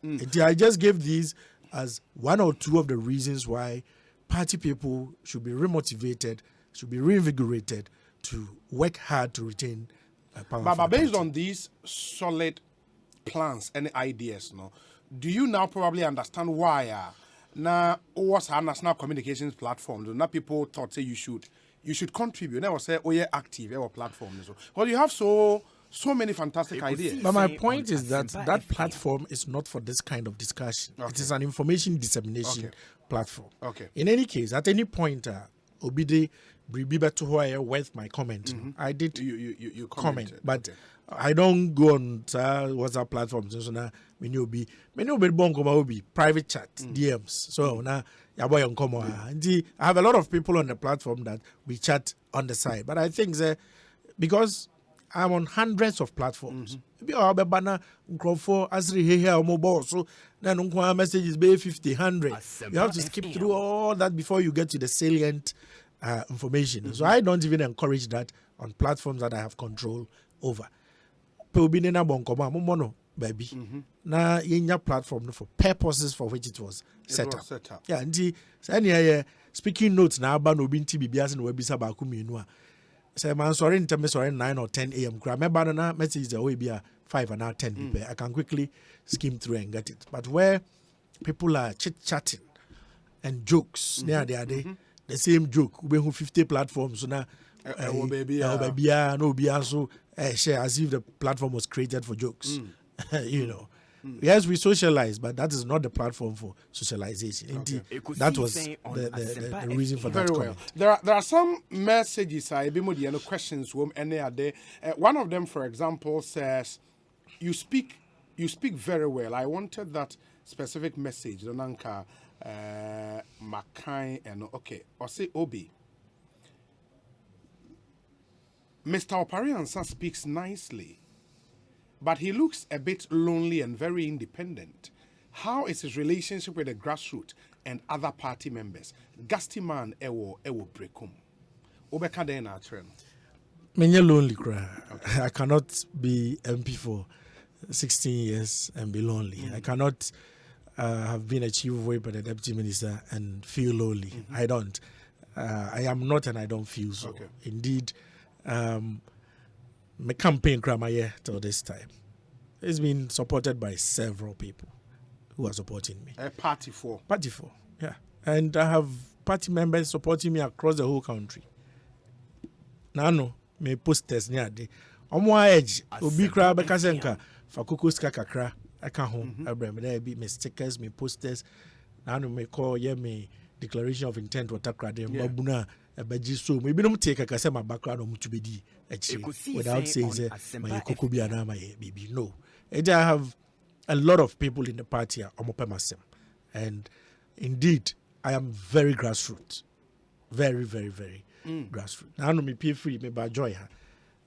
8. I just gave these as 1 or 2 of the reasons why party people should be remotivated, should be reinvigorated to work hard to retain power. But based on these solid plans and ideas, no, do you now probably understand why now what's our national communications platform? Now people thought say you should contribute. Never say active our platform. Well, you have so many fantastic ideas. But my point is that platform is not for this kind of discussion. Okay. It is an information dissemination platform. Okay. In any case, at any point, Obide Bribiba to who I worth my comment. I did you comment, but I don't go on WhatsApp platforms. So now many will be bongo will be private chat DMs. So now I have a lot of people on the platform that we chat on the side. But I think that because I'm on hundreds of platforms. You have messages be 50, 100. You have to skip through all that before you get to the salient information. So I don't even encourage that on platforms that I have control over. Baby. Na yenya platform for purposes for which it was set up. Yeah, and speaking notes na aba no binti bibiase no wabisa ba ku mienu a say man sorry in 9 or 10 a.m. Remember na message the way be 5 and 10 people. I can quickly skim through and get it. But where people are chit-chatting and jokes, they are the same joke. We have 50 platforms so now no be also share as if the platform was created for jokes. Yes, we socialize, but that is not the platform for socialization. Indeed, that was the reason for that comment. There are some messages, questions, one of them, for example, says, you speak very well. I wanted that specific message. Donanka Makai and okay, or say Obi. Mr. Opare Ansah speaks nicely, but he looks a bit lonely and very independent. How is his relationship with the grassroots and other party members? Gastiman ewo brekum. Obeka de na trend. Menya lonely cry. Okay. I cannot be MP for 16 years and be lonely. I cannot have been a chief whip and a deputy minister and feel lonely. I don't. I am not, and I don't feel so. Okay. Indeed, my campaign Kramaye till this time has been supported by several people who are supporting me. Party for. Party for, yeah. And I have party members supporting me across the whole country. Now, no, me posters near the Omo edge, Obi Kra Bekasenka, Fakuku Skakakra, I can't home. There be me stickers, me posters. Now, no, me call ye me declaration of intent or takrade, Babuna, a baji so maybe don't take a casema background on to be without saying, my Kokubiana, my baby. No. And I have a lot of people in the party, and indeed, I am very grassroots. Very, very, very grassroots. Now, me pay free, me by joy.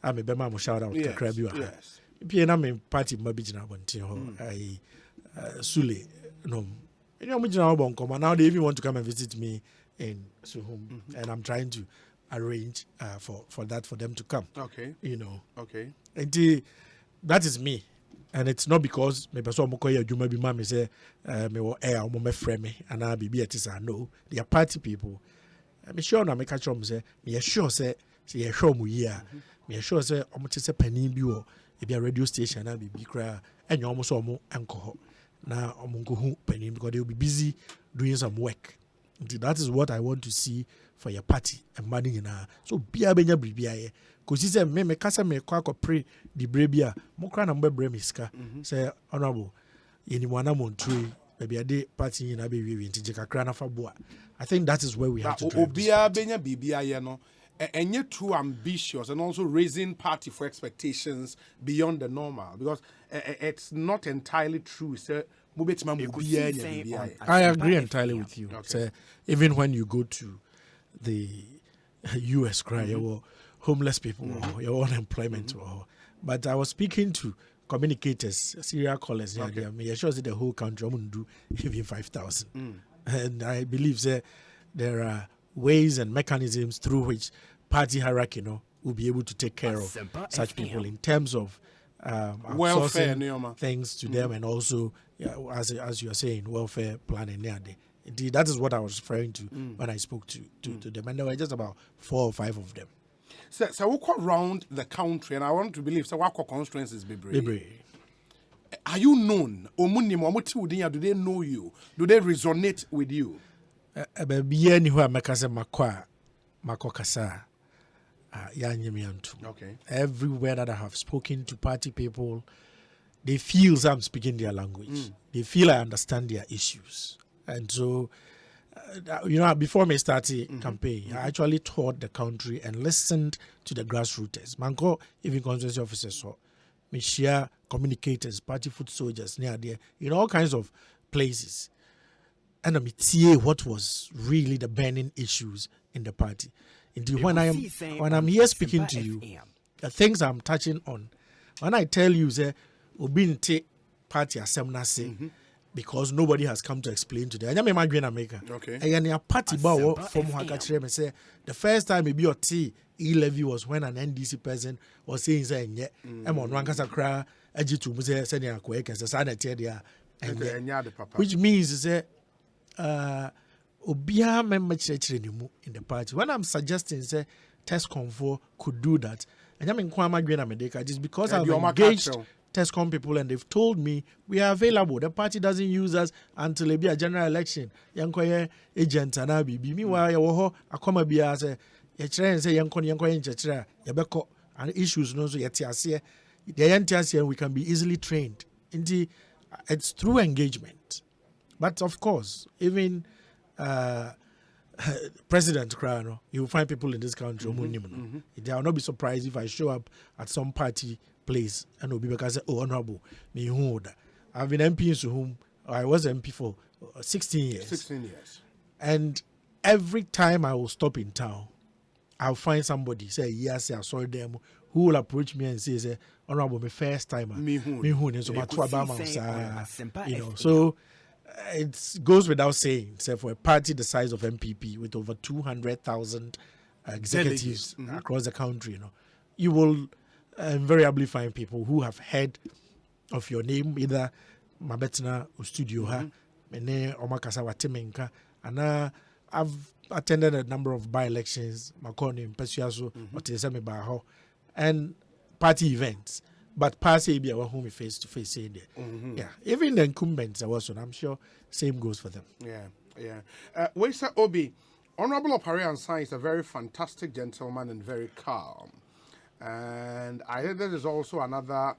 I'm a bema shout out to Krabi. Yes. Pay na me party mabijina bonti ho. I Sule no. You know, now they even want to come and visit me in Suhum, and I'm trying to arrange for that for them to come. Okay. You know. Okay. And that is me. And it's not because me person mo koye adwuma bi ma me say me wo air mo me frame me and I be it is no. They are party people. Me sure na me catch them say me sure say you sure mu here. Me sure say omo te say panin bi wo e be a radio station na bi kra enyo omo so omo enko na omo go hu panin because they will be busy doing some work. That is what I want to see for your party and money na. So bia benya bribia ye. Cause he said me kasa me kwa pray the brebia mo kra na mbe bre miska say honorable yeni wana montree maybe a day party na be we nti kakra na fa boa. I think that is where we have to drive. Obia benya bibia ye no and yet too ambitious and also raising party for expectations beyond the normal because it's not entirely true. So I agree entirely with you. Okay. So, even when you go to the US cry or homeless people or your unemployment but I was speaking to communicators, serial callers me sure that the whole country won't do even 5,000 and I believe that there are ways and mechanisms through which party hierarchy will be able to take care of such people in terms of welfare things to them and also as you are saying welfare planning. Indeed, that is what I was referring to when I spoke to them, and there were just about 4 or 5 of them. So we go around the country, and I want to believe so. What constituencies be? Are you known? Do they know you? Do they resonate with you? Okay. Everywhere that I have spoken to party people, they feel I'm speaking their language. They feel I understand their issues. And so, before me started campaign, I actually toured the country and listened to the grassroots. Manko, even constituency officers, so me share communicators, party foot soldiers near there, in all kinds of places. And I see what was really the burning issues in the party. Indeed, when I'm here speaking to you, the things I'm touching on, when I tell you that Obinte party assembly say because nobody has come to explain to them. Okay. And your party from Hakachre say the first time maybe your E-levy was when an NDC person was saying which means that Obia member in the party. When I'm suggesting say TESCOM could do that, and just because I've engaged TESCOM people and they've told me we are available. The party doesn't use us until there be a general election. Yankoye agent and I be meanwhile you akoma bia say say yankoye nchechira yebeko and issues no so yetiase the yentiase we can be easily trained. It's through engagement. But of course, even President Krano, you will find people in this country. They will not be surprised if I show up at some party place and will be because honorable me who I've been MP in Suhum. I was MP for 16 years. 16 years. And every time I will stop in town, I'll find somebody say yes, I saw them who will approach me and say, honorable, my first time. So it goes without saying, say for a party the size of MPP with over 200,000 executives across the country, you will invariably find people who have heard of your name, either Mabetna or Studio Ha, Mene Omakasa Watimenka, and I've attended a number of by-elections, Makoni, Pesuaso, Otesame Baho, and party events. But party be our home face to face in there. Yeah, even the incumbents are also, I'm sure, same goes for them. Yeah. Wesa Obi, Honorable Opare Ansah is a very fantastic gentleman and very calm. And I think there is also another.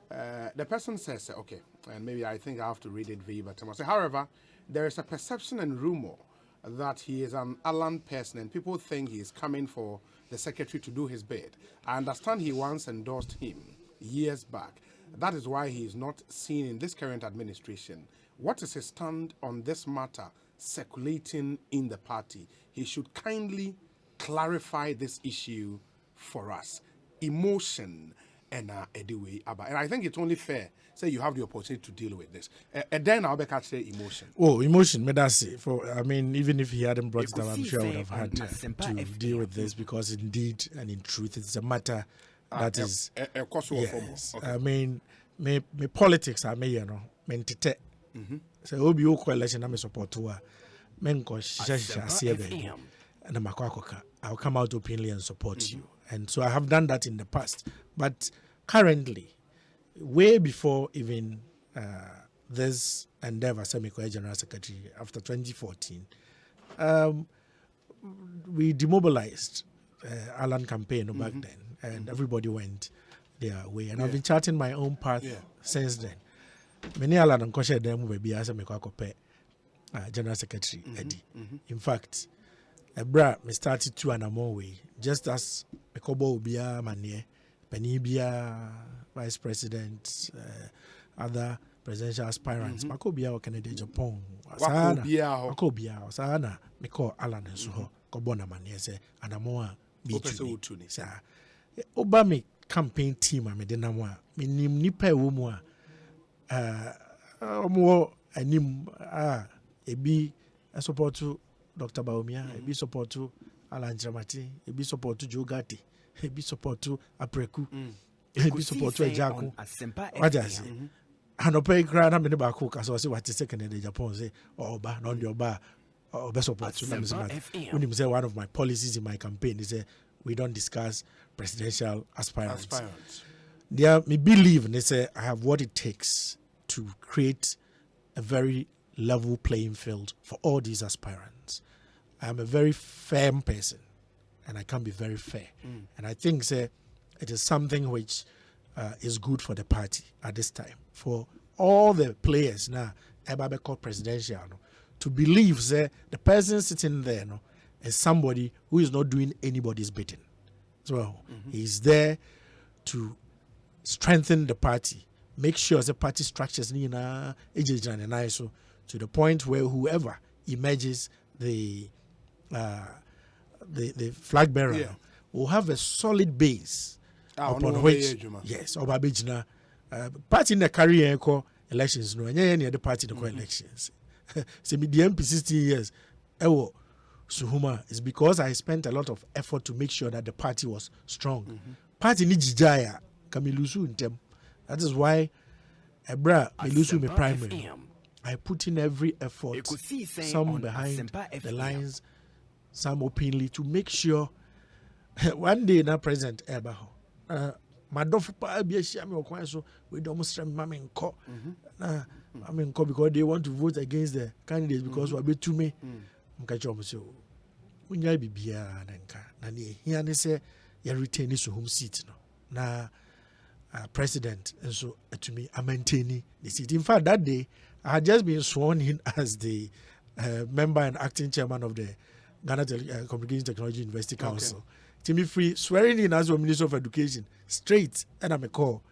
The person says, okay, and maybe I think I have to read it verbatim. However, there is a perception and rumor that he is an Alan person, and people think he is coming for the secretary to do his bid. I understand he once endorsed him years back. That is why he is not seen in this current administration. What is his stand on this matter circulating in the party? He should kindly clarify this issue for us. Emotion and anyway, and I think it's only fair. Say you have the opportunity to deal with this. And then I'll be catching emotion. Oh, emotion, may that say? I mean, even if he hadn't brought it up, I'm sure I would have had to deal with this, because indeed and in truth, it's a matter that is. Yes. Okay. I mean, me politics are me, you know, mentite. So obi oko election na me support to men ko shasha and I'll come out openly and support you. And so I have done that in the past. But currently, way before even this endeavor, Semiko General Secretary, after 2014, we demobilized Alan campaign back then, and everybody went their way. And I've been charting my own path since then. Many Alan and Koshe them will be as a Mekwakope General Secretary Eddie. In fact, me started to an way, just as Mekobo Ubia Manie, Penibia, Vice President, other presidential aspirants, Makobia or Canada, Japan, Makobia, Sana, Meko Alan and Suho, Kobona Manie, Anamoa, Bitu, sir. Obama campaign team, I made a number, Minim Nipe Umwa, more, and him, a support to Dr. Baumia, a be support to Alan Jamati, a be support to Joe Gatti, a be support to Apreku, a be support to Jaco. What does he? And a pay crowd, I'm in the back hook, as I say what is second in Japan, say, or bar, non your bar, or best support to when he say one of my policies in my campaign is we don't discuss presidential aspirants. They me believe, they say, I have what it takes to create a very level playing field for all these aspirants. I am a very firm person, and I can be very fair. And I think it is something which is good for the party at this time. For all the players now, Ebabe called presidential, to believe the person sitting there is somebody who is not doing anybody's bidding. So he's there to strengthen the party, make sure the party structures to the point where whoever emerges the flag bearer will have a solid base upon which Obabijina party in the career elections no any other party in the elections. So the MP 16 years Suhuma is because I spent a lot of effort to make sure that the party was strong. Party ni jijaya kamilusu intem. That is why Ebra milusu me primary. I put in every effort, some behind the lines, some openly, to make sure one day na President Ebaho. Madofu pa abia me okwan so we don't stream mama nko. Mama nko because they want to vote against the candidates because we be too me. Mkacho mo so. Unya bibia na nka. Na ne hia ne se ya retain so home seat no. Na president and so to me I maintain the seat. In fact, that day I had just been sworn in as the member and acting chairman of the Ghana Communication Technology University Council. Timmy Free swearing in as a Minister of Education straight, and I'm a call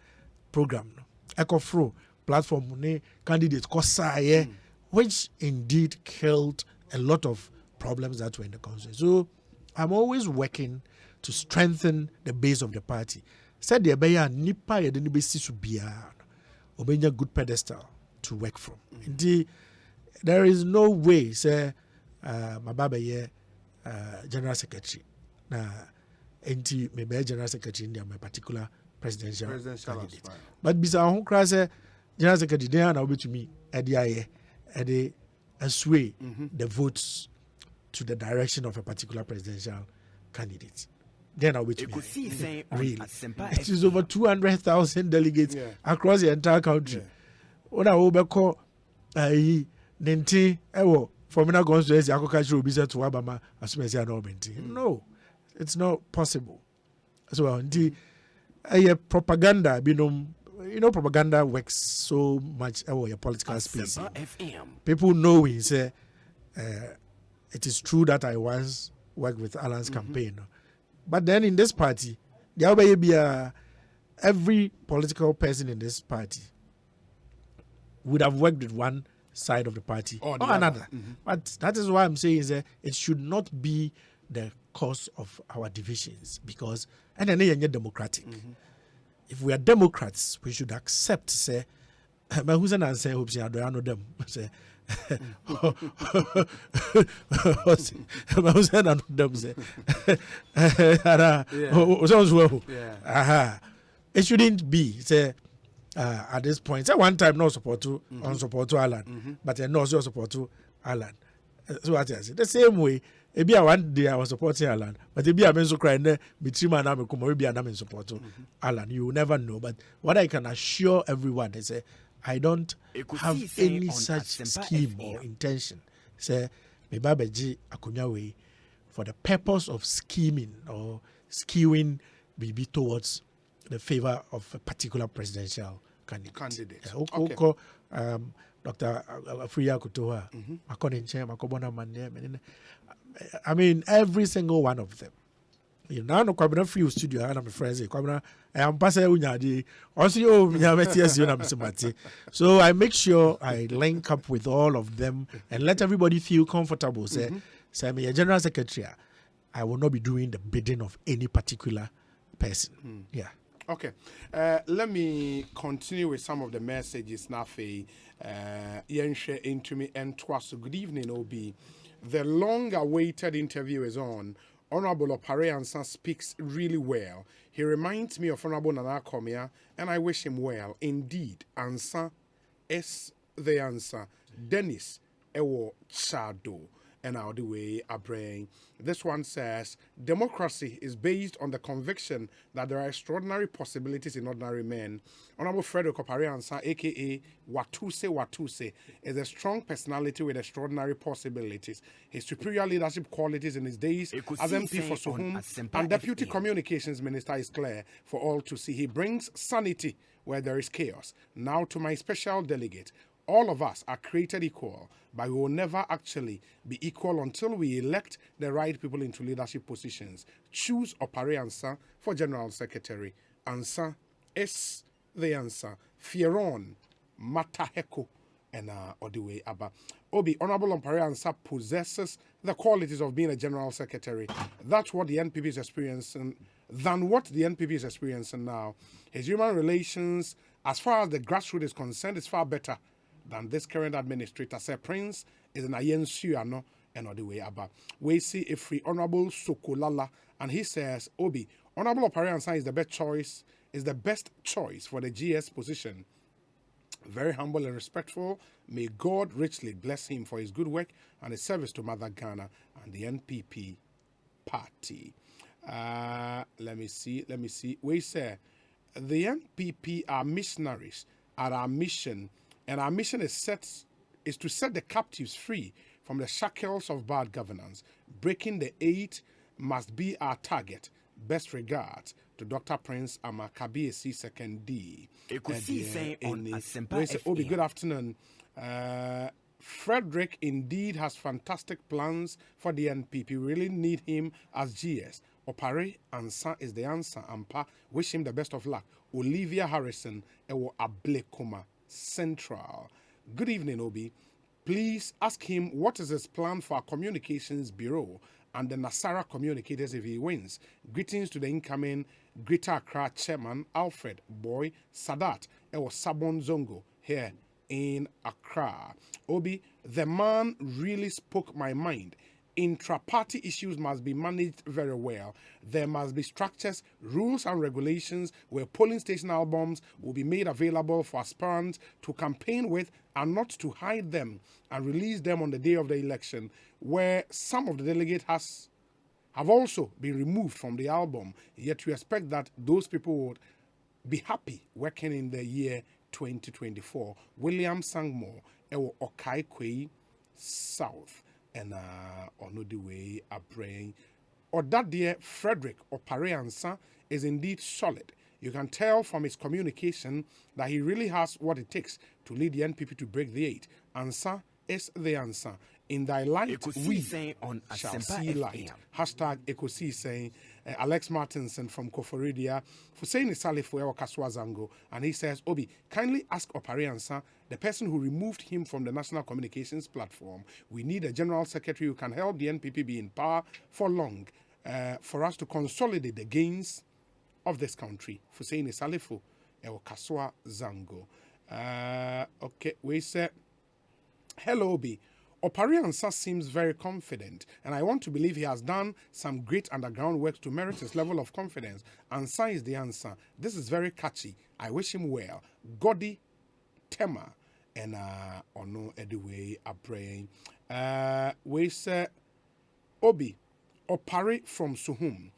program. EcoFro platform candidate Kosaye, which indeed killed a lot of problems that were in the council. So I'm always working to strengthen the base of the party. Said the Abaya Nipa Yadenibesi Subia, Obenya good pedestal to work from. Indeed, there is no way, say, my baba here, General Secretary. Enti maybe General Secretary India, my particular presidential candidate. But bisa hon kra say General Secretary dey na obi to me, edi aye, edi asway the votes to the direction of a particular presidential candidate. Then I'll be Ekosiisen really. on Asempa It is over 200,000 delegates across the entire country. When I will call Ninti Ewo Formina constituency, I could will be said to Abama as soon as I know No, it's not possible. So the propaganda, propaganda works so much your political space. People know we say it is true that I once worked with Alan's campaign. But then in this party, there will be every political person in this party would have worked with one side of the party or another. But that is why I'm saying is that it should not be the cause of our divisions, because and then you're democratic. If we are Democrats, we should accept say but who's an answer hopes I don't know them say it shouldn't be say at this point. Say one time no support to on support to Alan, but then no support to Alan. So what I say the same way. Maybe one day I was supporting Alan, but maybe I'm so crying there. Maybe I'm in support to Alan. You will never know. But what I can assure everyone is I don't have any such scheme or intention. Say maybe Beji Akunya way for the purpose of scheming or skewing maybe towards the favor of a particular presidential candidate. Okay. Dr. Afriya Kutoha, I mean, every single one of them. You know, no kwabena free studio. I'm friends. Kwabena, I am passing unyadi. Also, so I make sure I link up with all of them and let everybody feel comfortable. Say, I'm a general secretary. I will not be doing the bidding of any particular person. Yeah. Okay, let me continue with some of the messages now. Yenshe into me and twice. Good evening, OB. The long-awaited interview is on. Honorable Opare Ansah speaks really well. He reminds me of Honorable Nana Komia, and I wish him well. Indeed, Ansah is the answer. Dennis Ewo Chado. And out the way I bring. This one says, democracy is based on the conviction that there are extraordinary possibilities in ordinary men. Honorable Frederick Opare Ansah, a.k.a. Watuse, is a strong personality with extraordinary possibilities. His superior leadership qualities in his days as MP for Suhum and Deputy Communications Minister is clear for all to see. He brings sanity where there is chaos. Now to my special delegate. All of us are created equal, but we will never actually be equal until we elect the right people into leadership positions. Choose Opare Ansah for General Secretary. Ansah is the answer. Fieron, Mataheko, and Odiwe Abba. Obi, Honorable Opare Ansah possesses the qualities of being a General Secretary. That's what the NPP is experiencing, than what the NPP is experiencing now. His human relations, as far as the grassroots is concerned, is far better than this current administrator. Sir Prince is an Ayensuano and all the way about. We see a free Honorable Sokolala, and he says, Obi, Honorable Opare Ansah is the best choice for the GS position. Very humble and respectful. May God richly bless him for his good work and his service to Mother Ghana and the NPP party. Let me see. We say the NPP are missionaries at our mission. And our mission is to set the captives free from the shackles of bad governance. Breaking the 8 must be our target. Best regards to Dr. Prince Amakabiesi 2nd D. Ekosiisen on Asempa Obi, good afternoon. Frederick indeed has fantastic plans for the NPP. We really need him as GS. Opare Ansah is the answer. Ampa, wish him the best of luck. Olivia Harrison, Ewo Ablekoma Central. Good evening, Obi. Please ask him what is his plan for our communications bureau and the Nasara communicators if he wins. Greetings to the incoming Greater Accra chairman Alfred Boy Sadat Ewo Sabon Zongo here in Accra. Obi, the man really spoke my mind. intra-party issues must be managed very well. There must be structures, rules and regulations where polling station albums will be made available for aspirants to campaign with and not to hide them and release them on the day of the election, where some of the delegates have also been removed from the album. Yet we expect that those people would be happy working in the year 2024. William Sangmo, Ewo Okai Kwei South, and on the way a brain. Or that dear Frederick Opare Ansah is indeed solid. You can tell from his communication that he really has what it takes to lead the NPP to break the 8. Ansah is the answer. In thy light, we shall see light. Hashtag Ekosiisen. Alex Martinson from Koforidia. Hussein Isali for Kaswa Zango. And he says, Obi, kindly ask Opare Ansah, the person who removed him from the National Communications Platform. We need a general secretary who can help the NPP be in power for long, for us to consolidate the gains of this country. Hussein Isali for Kaswa Zango. Okay, we say, hello, Obi. Opare Ansah seems very confident, and I want to believe he has done some great underground work to merit his level of confidence. Ansah is the answer. This is very catchy. I wish him well. Godi Tema and Ono Ediwe are praying. We say, Obi, Opare from Suhum,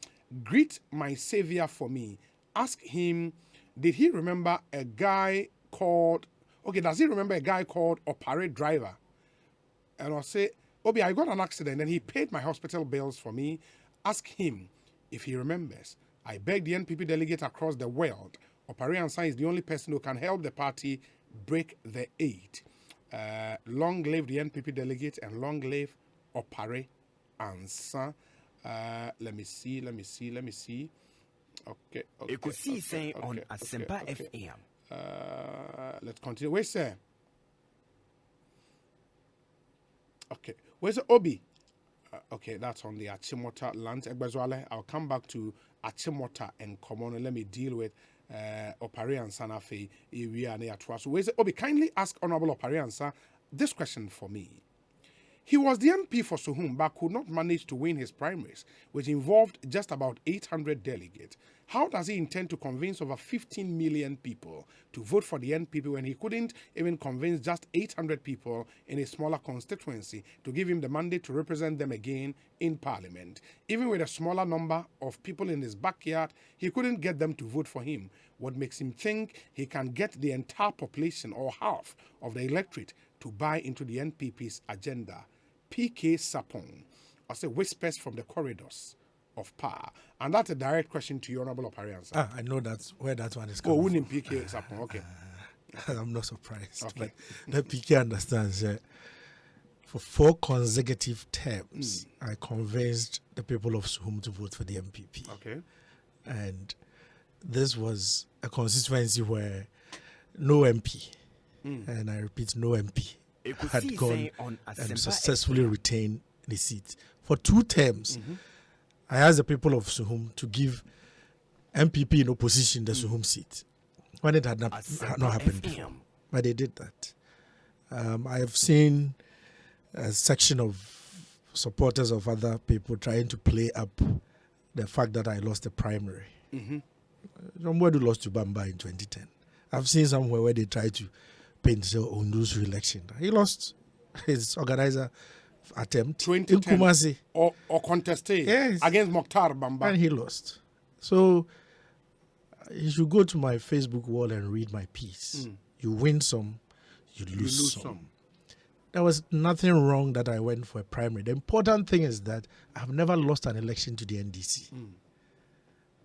greet my savior for me. Ask him, did he remember a guy called, does he remember a guy called Opare Driver? And I'll say, Obi, I got an accident and he paid my hospital bills for me. Ask him if he remembers. I beg the NPP delegate across the world. Opare Ansah is the only person who can help the party break the 8. Long live the NPP delegate and long live Opare Ansah. Let me see. Okay. Ekosiisen on Asempa FM. Let's continue. Where's sir? Okay, where's Obi? Okay, that's on the Achimota land. I'll come back to Achimota and Komono. Let me deal with Opare Ansah Nafe. So where's Obi? Kindly ask Honorable Opare Ansah this question for me. He was the MP for Suhum, but could not manage to win his primaries, which involved just about 800 delegates. How does he intend to convince over 15 million people to vote for the NPP when he couldn't even convince just 800 people in a smaller constituency to give him the mandate to represent them again in Parliament? Even with a smaller number of people in his backyard, he couldn't get them to vote for him. What makes him think he can get the entire population or half of the electorate to buy into the NPP's agenda? PK Sapong, I say whispers from the corridors of power. And that's a direct question to you, Honorable Opare Ansah. I know that's where that one is coming from. wouldn't PK Sapong, okay. I'm not surprised. Okay. But the PK understands that for 4 consecutive terms, I convinced the people of Suhum to vote for the MPP. Okay. And this was a constituency where no MP, and I repeat, no MP, had gone and successfully retained the seat. For 2 terms, I asked the people of Suhum to give MPP in opposition the Suhum seat, when it had not happened before. But they did that. I have seen a section of supporters of other people trying to play up the fact that I lost the primary. Somewhere who lost to Bamba in 2010. I've seen somewhere where they try to paint Ondu's re-election. He lost his organizer attempt in Kumasi. Or contested against Mokhtar Bamba. And he lost. So you should go to my Facebook wall and read my piece. You win some, you lose some. There was nothing wrong that I went for a primary. The important thing is that I have never lost an election to the NDC.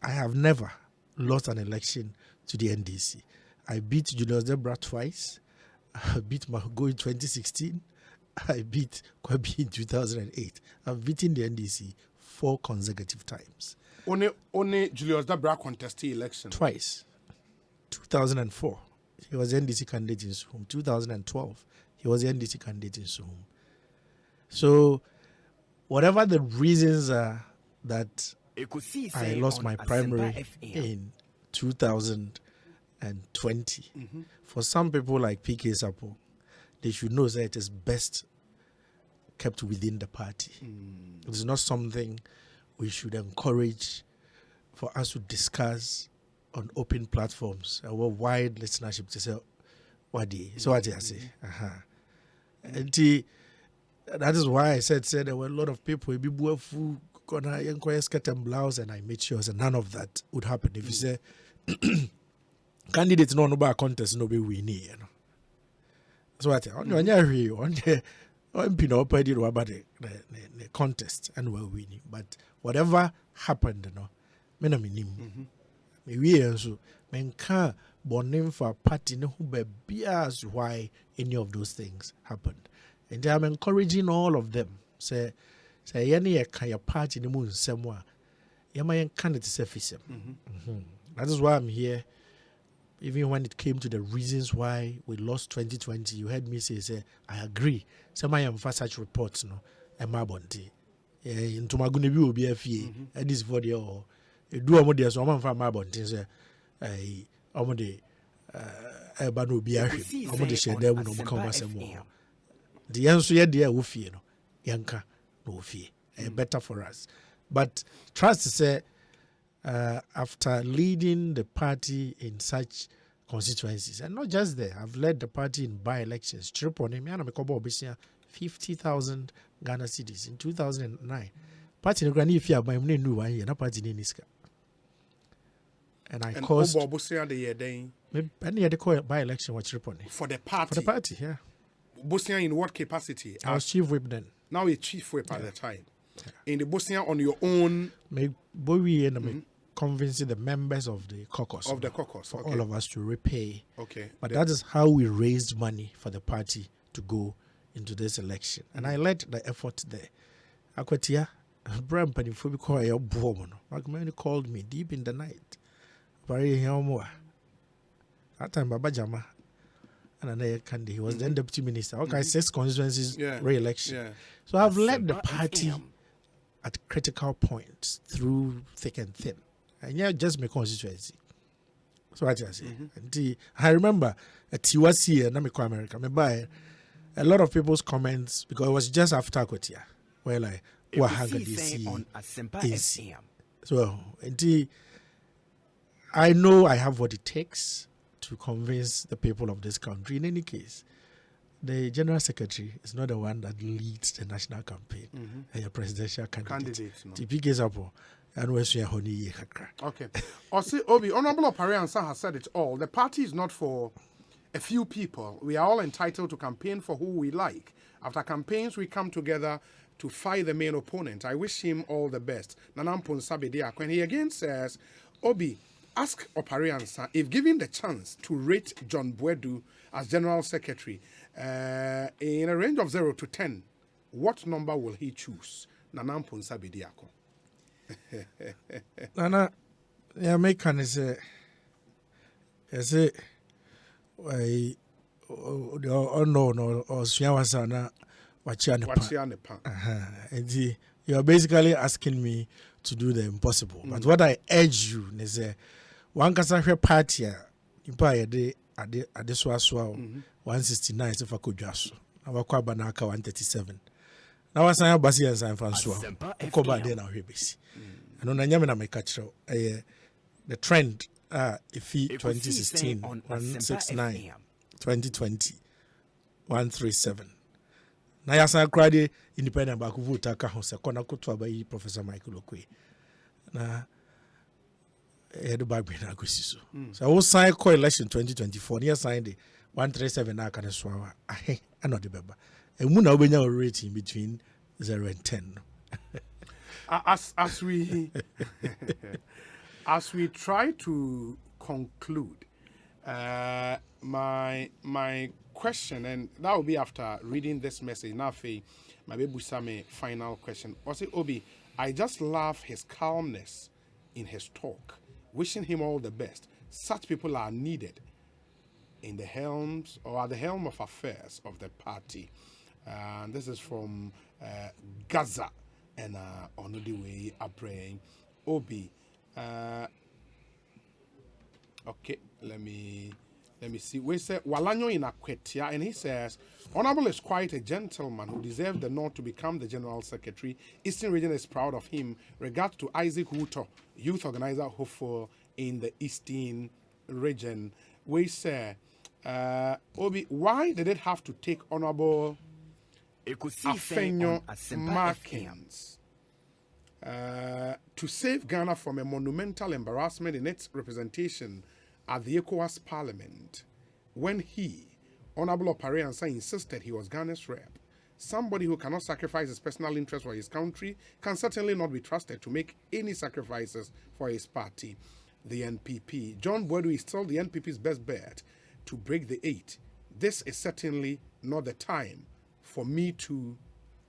I have never lost an election to the NDC. I beat Julius Debra twice. I beat Mahugo in 2016. I beat Kwabi in 2008. I've beaten the NDC 4 consecutive times. Only Julius Debra contested election. Twice. 2004, he was the NDC candidate in Suhum. 2012, he was the NDC candidate in Suhum. So, whatever the reasons are that I lost my primary in 2020, for some people like PK Sapo, they should know that it is best kept within the party. It is not something we should encourage for us to discuss on open platforms, our wide listenership to say, what do you? So what do I say? And that is why I said there were a lot of people, blouse, and I made sure that none of that would happen. If you say, candidates no about contest, no be winning, you know. So what on about the contest and we're winning. But whatever happened, you know, we also can't born for party no who be as why any of those things happened. And I'm encouraging all of them. Say any a party in the moon somewhere. Yamayan candidate surface. That is why I'm here. Even when it came to the reasons why we lost 2020, you heard me say I agree. Some I am for such reports, no, and my bonty. Into my gonna be a fee, and this for the all. Do a model, so I'm for my bonty, say, I'm the Banu be a ship. I'm the share there will come as more. The answer, yeah, dear, Wuffy, no, Yanka, no fee, better for us. But trust to say, after leading the party in such constituencies, and not just there, I've led the party in by-elections. Trip on him, 50,000 Ghana cedis in 2009. Party in Granny Fia by new 1 year, not party in Niska. And I caused any other by-election was trip on him. For the party. For the party, yeah. Bosnia in what capacity? I was chief whip then. Now you're chief whip at the time. In the Bosnia on your own. Convincing the members of the caucus. Of the caucus. For all of us to repay. Okay. But that is how we raised money for the party to go into this election. And I led the effort there. Akwatia, Bram Panifobiko, your woman. Many called me deep in the night. Very Helmoa. That time, Baba Jama. And he was then deputy minister. Okay, 6 constituencies re-election. Yeah. So I've led the party at critical points through thick and thin. And yeah, just my constituency. So what I say. And I remember at Tiwasi and America, a lot of people's comments, because it was just after Kotia, where like, what hang on Asempa FM. So, and I know I have what it takes to convince the people of this country. In any case, the general secretary is not the one that leads the national campaign. A presidential candidate. Okay. Obi, Honorable Opare Ansah has said it all. The party is not for a few people. We are all entitled to campaign for who we like. After campaigns, we come together to fight the main opponent. I wish him all the best. Nanampon Sabediak. When he again says, Obi, ask Opare Ansah if given the chance to rate John Boadu as General Secretary in a range of 0 to 10, what number will he choose? Nanampon Sabediako. Nana, yeah, make an is a I no or Swiawasana Wachianepa. And you are basically asking me to do the impossible. But what I urge you is one Kasahwe party in Paya de Adeswaswa 169 if I could just. Our Kwabanaka 137. Now I say Basi and San Francois. Koba de na Hebesi. And on Yamina make the trend if 2016 169 2020 137. Now yasa krade independent back vote ka ho se kona kotwa ba yi Professor Michael Okwe. Na head back be na gosiso. So I will sign election 2024 near sign the 137 na kan so I no the beba. And we now be rating between 0 and 10. As we try to conclude, my question, and that will be after reading this message. Now, my baby Same final question. Also, Obi, I just love his calmness in his talk. Wishing him all the best. Such people are needed in the helms or at the helm of affairs of the party. And this is from Gaza and Onodiwe Opare Obi. Okay, let me Let me see. We say Walanyo in Akwetia, and he says, Honorable is quite a gentleman who deserves the nod to become the General Secretary. Eastern Region is proud of him. Regards to Isaac Wuto, youth organizer hopeful in the Eastern Region. We say, Obi, why did it have to take Honorable Ekosiisen Afenyo Markins to save Ghana from a monumental embarrassment in its representation at the ECOWAS Parliament when he, Honorable Opare Ansah, insisted he was Ghana's rep? Somebody who cannot sacrifice his personal interest for his country can certainly not be trusted to make any sacrifices for his party, the NPP. John Boadu is still the NPP's best bet to break the 8. This is certainly not the time for me to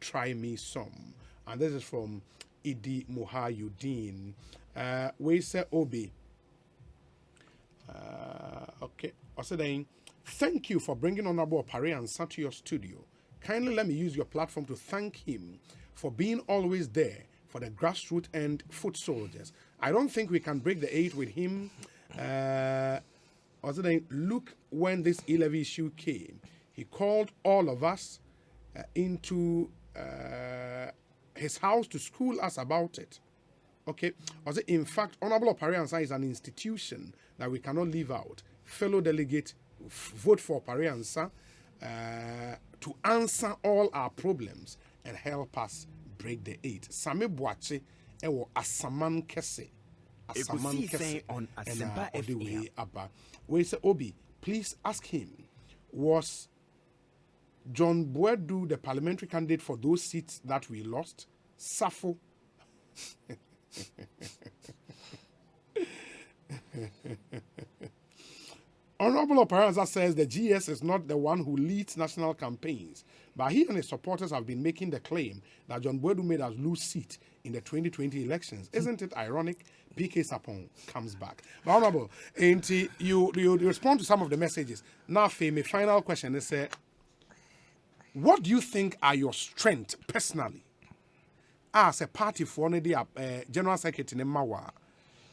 try me some. And this is from Idi Muhayuddin. We say Obi. Okay. Also then, thank you for bringing Honorable Opare Ansah to your studio. Kindly let me use your platform to thank him for being always there for the grassroots and foot soldiers. I don't think we can break the 8 with him. Also then, look, when this 11 issue came, he called all of us into his house to school us about it. Okay. Also, in fact, Honorable Opare Ansah is an institution that we cannot leave out. Fellow delegate, vote for Opare Ansah to answer all our problems and help us break the 8. Same Boache ewo asaman kese. Asaman kese on Asempa FM. We say, Obi, please ask him, was John Boadu the parliamentary candidate for those seats that we lost? Safo. Honorable Opare Ansah says the GS is not the one who leads national campaigns, but he and his supporters have been making the claim that John Boadu made us lose seat in the 2020 elections. Isn't it ironic? PK Sapon comes back. But Honorable, you respond to some of the messages. Now, my final question is, what do you think are your strengths personally as a party for the General Secretary in Mawa?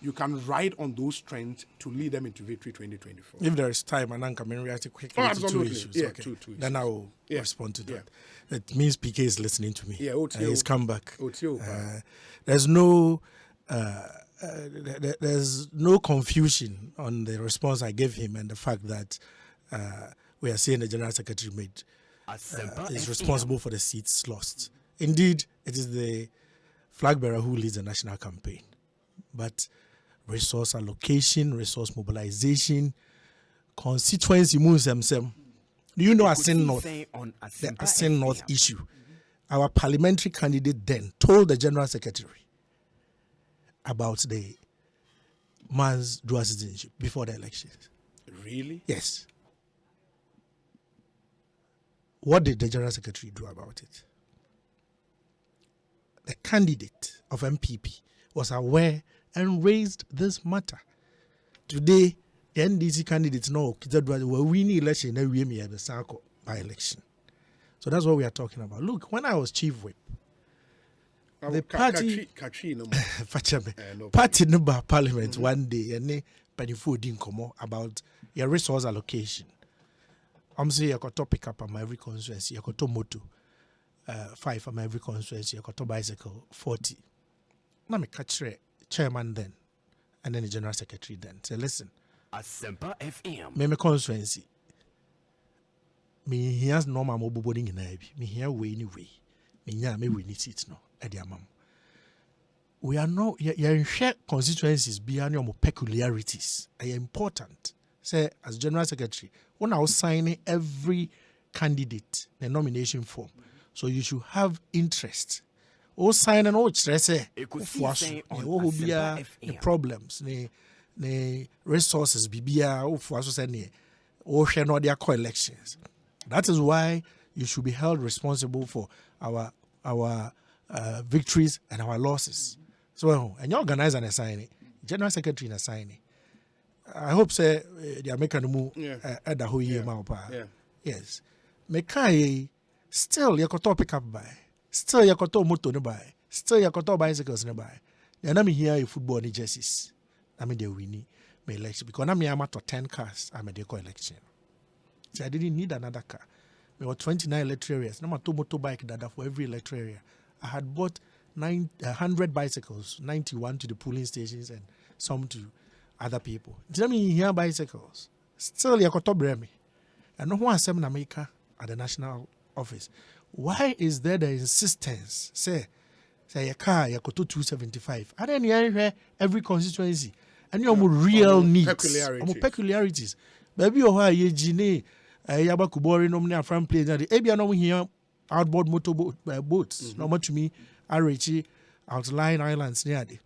You can ride on those strengths to lead them into victory 2024. If there is time, and I can react quickly to two issues. Yeah, okay. two issues. Then I will respond to that. It means PK is listening to me. Yeah, he's come back. There's there's no confusion on the response I gave him and the fact that we are saying the General Secretary made is responsible for the seats lost. Indeed, it is the flag bearer who leads the national campaign. But resource allocation, resource mobilization, constituency moves themselves. Do you know Asin North? The Asin North issue. Our parliamentary candidate then told the General Secretary about the man's dual citizenship before the elections. Really? Yes. What did the General Secretary do about it? The candidate of MPP was aware and raised this matter. Today, the NDC candidates know we're winning election and we may have a by election. So that's what we are talking about. Look, when I was chief whip, the party party number parliament one day and they didn't come about your resource allocation. I'm saying I got to pick up on every constituency, I got to moto 5 from every constituency, I got to bicycle 40. Now me catch chairman then, and then the General Secretary then. Say, listen, Asempa FM. me constituency. Me here's normal mobile boarding in Navy. Me here way anyway. Me here me we need it no. We are not your share constituencies beyond your peculiarities are important. Say as General Secretary, when I was signing every candidate the nomination form, so you should have interest. O sign and all stress the problems, the resources bibia o for so say o share no their co-elections. That is why you should be held responsible for our victories and our losses. So and you organize and assign it, General Secretary and assign it. I hope say they are making a move at the whole year. Yes. Mekai still you could pick up by. Still you could motor buy. Still you could bicycles buy. And I'm here in football jerseys. I mean they winning. my election because I'm here to 10 cars. I'm a deco election. So I didn't need another car. There were 29 electoral areas. I'm a motorbike data for every electoral area. I had bought 100 bicycles, 91 to the polling stations and some to other people. Did I mean here bicycles? Still, you got to me. And no one said in America at the national office. Why is there the insistence? Say a car, you got to 275. And then you every constituency. And you have real needs. Peculiarities. Baby, oh, you gene. Yabakubori nomina from place. Ebia no here outboard motor boats. No much to me. Arichi outlying islands near there.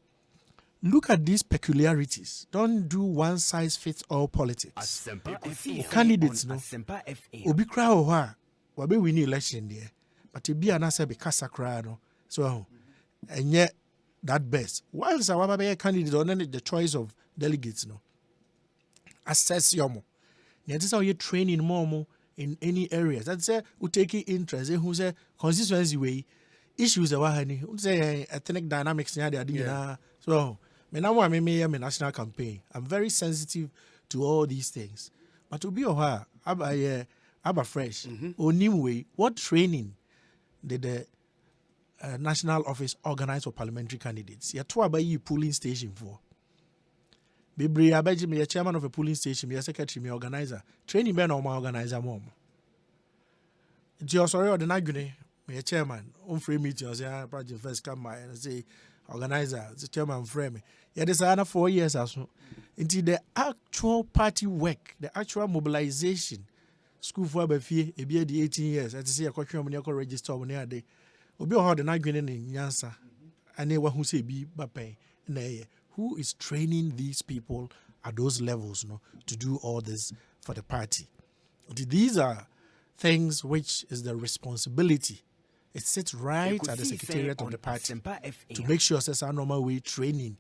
Look at these peculiarities. Don't do one size fits all politics. Candidates no. Obi kra o ha. Wabe win election there. But it be an answer be kasa kra no. So and yet that best. Whilst our be candidate on the choice of delegates no. Assess yomo. Yet is how you training more in any areas. That's who taking interest. Who say constituency way issues are wahani. Who say ethnic dynamics near the so me national campaign. I'm very sensitive to all these things. But to be a fresh way, what training did the national office organize for parliamentary candidates? You to about you polling station for. Bibri abeji me chairman of a polling station, me secretary, me organizer. Training be no my organizer mom. Just sorry or the nagune, me chairman. On free meeting, I say project first come by and say organizer, the chairman frame me. Yeah, there's another 4 years or so. Until the actual party work, the actual mobilization, school for about the 18 years. I say a question when you register on the day. Obi how the nagune in Yansa, and they who say be bape. Who is training these people at those levels, to do all this for the party? These are things which is the responsibility. It sits right at the secretariat of the party to make sure there's a normal way training.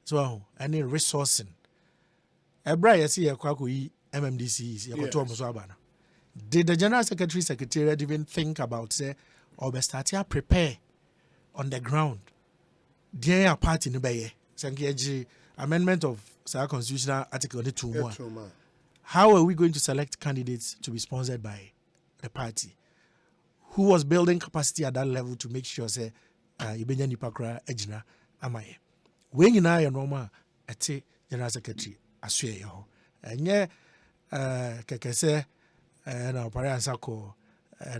So, any resourcing. Ebra, you see, MMDCs, Did the General Secretariat even think about, say, or be starting to prepare on the ground? Dear party in the amendment of constitutional article 2. How are we going to select candidates to be sponsored by the party? Who was building capacity at that level to make sure say ibenya nipakra ejina amaye? When you know your normal ete general secretary asue ho. Enye kekese na Opare Ansah ko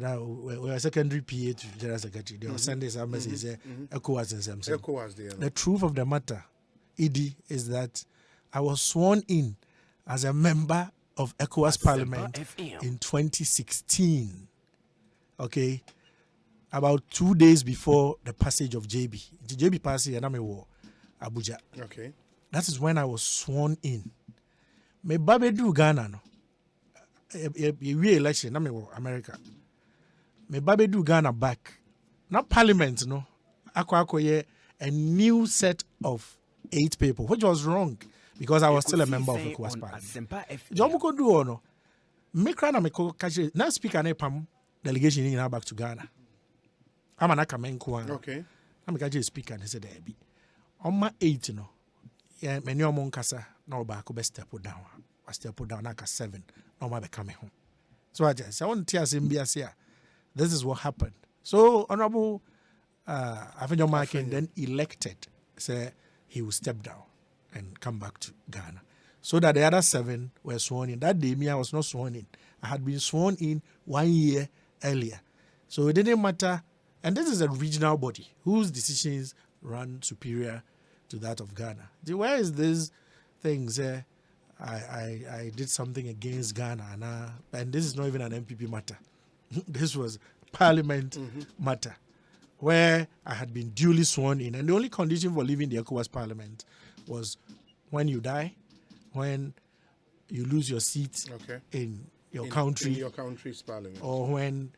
na we secondary PA to general secretary. They will send this message say Ekosiisen. The truth of the matter, ED, is that I was sworn in as a member of ECOWAS Parliament in 2016. Okay, about 2 days before the passage of JB. The JB passage and I'm Abuja. Okay, that is when I was sworn in. Me babedu Ghana no. Re-election. I'm America. Me babedu Ghana back. Not Parliament no. Ako a new set of 8 people, which was wrong because I was still a member of ECOWAS Parliament. Jomuko do ono. Me krana me ko kaje na speaker na pam delegation in back to Ghana. I'm an akamenko. Okay. I'm a speaker and said there be. On my 8 no. Yeah, many among kasa no back be step down. I step down like 7. No ma be coming home. So I want to tell you this is what happened. So Honorable Afenyo Markin then elected, say he will step down and come back to Ghana. So that the other 7 were sworn in. That day, me, I was not sworn in. I had been sworn in 1 year earlier. So it didn't matter. And this is a regional body whose decisions run superior to that of Ghana. Where is this thing? I did something against Ghana, and this is not even an MPP matter. This was Parliament matter, where I had been duly sworn in. And the only condition for leaving the ECOWAS Parliament was when you die, when you lose your seat in your country, in your country's parliament, or when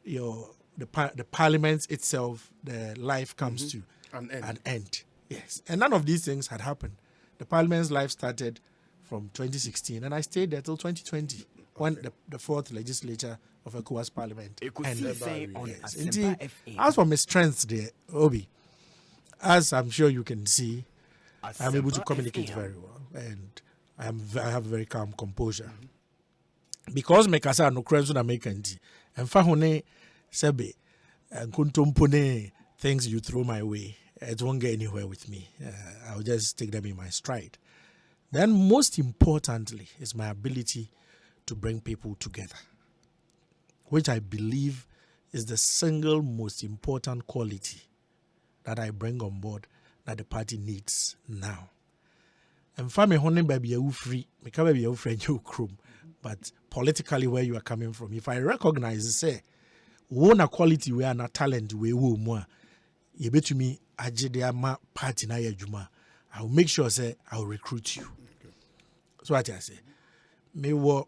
the parliament itself, the life comes to an end. Yes, and none of these things had happened. The parliament's life started from 2016, and I stayed there till 2020 when the 4th legislature of ECOWAS Parliament ended. Yes. Indeed, as for my strengths there, Obi, as I'm sure you can see, I'm able to communicate very well, and I have very calm composure. Because me kasa no krenzo na make nti. Emfa ho ne sebe nkontompone things you throw my way. It won't get anywhere with me. I'll just take them in my stride. Then most importantly is my ability to bring people together, which I believe is the single most important quality that I bring on board that the party needs now. And for me, honey, baby, you free. Me come baby, you free, you chrome. But politically, where you are coming from, if I recognize, say, one quality we are not talent, we will more. You bet to me, ma party na ya juma. I will make sure, say, I will recruit you. Okay. So what I say, me were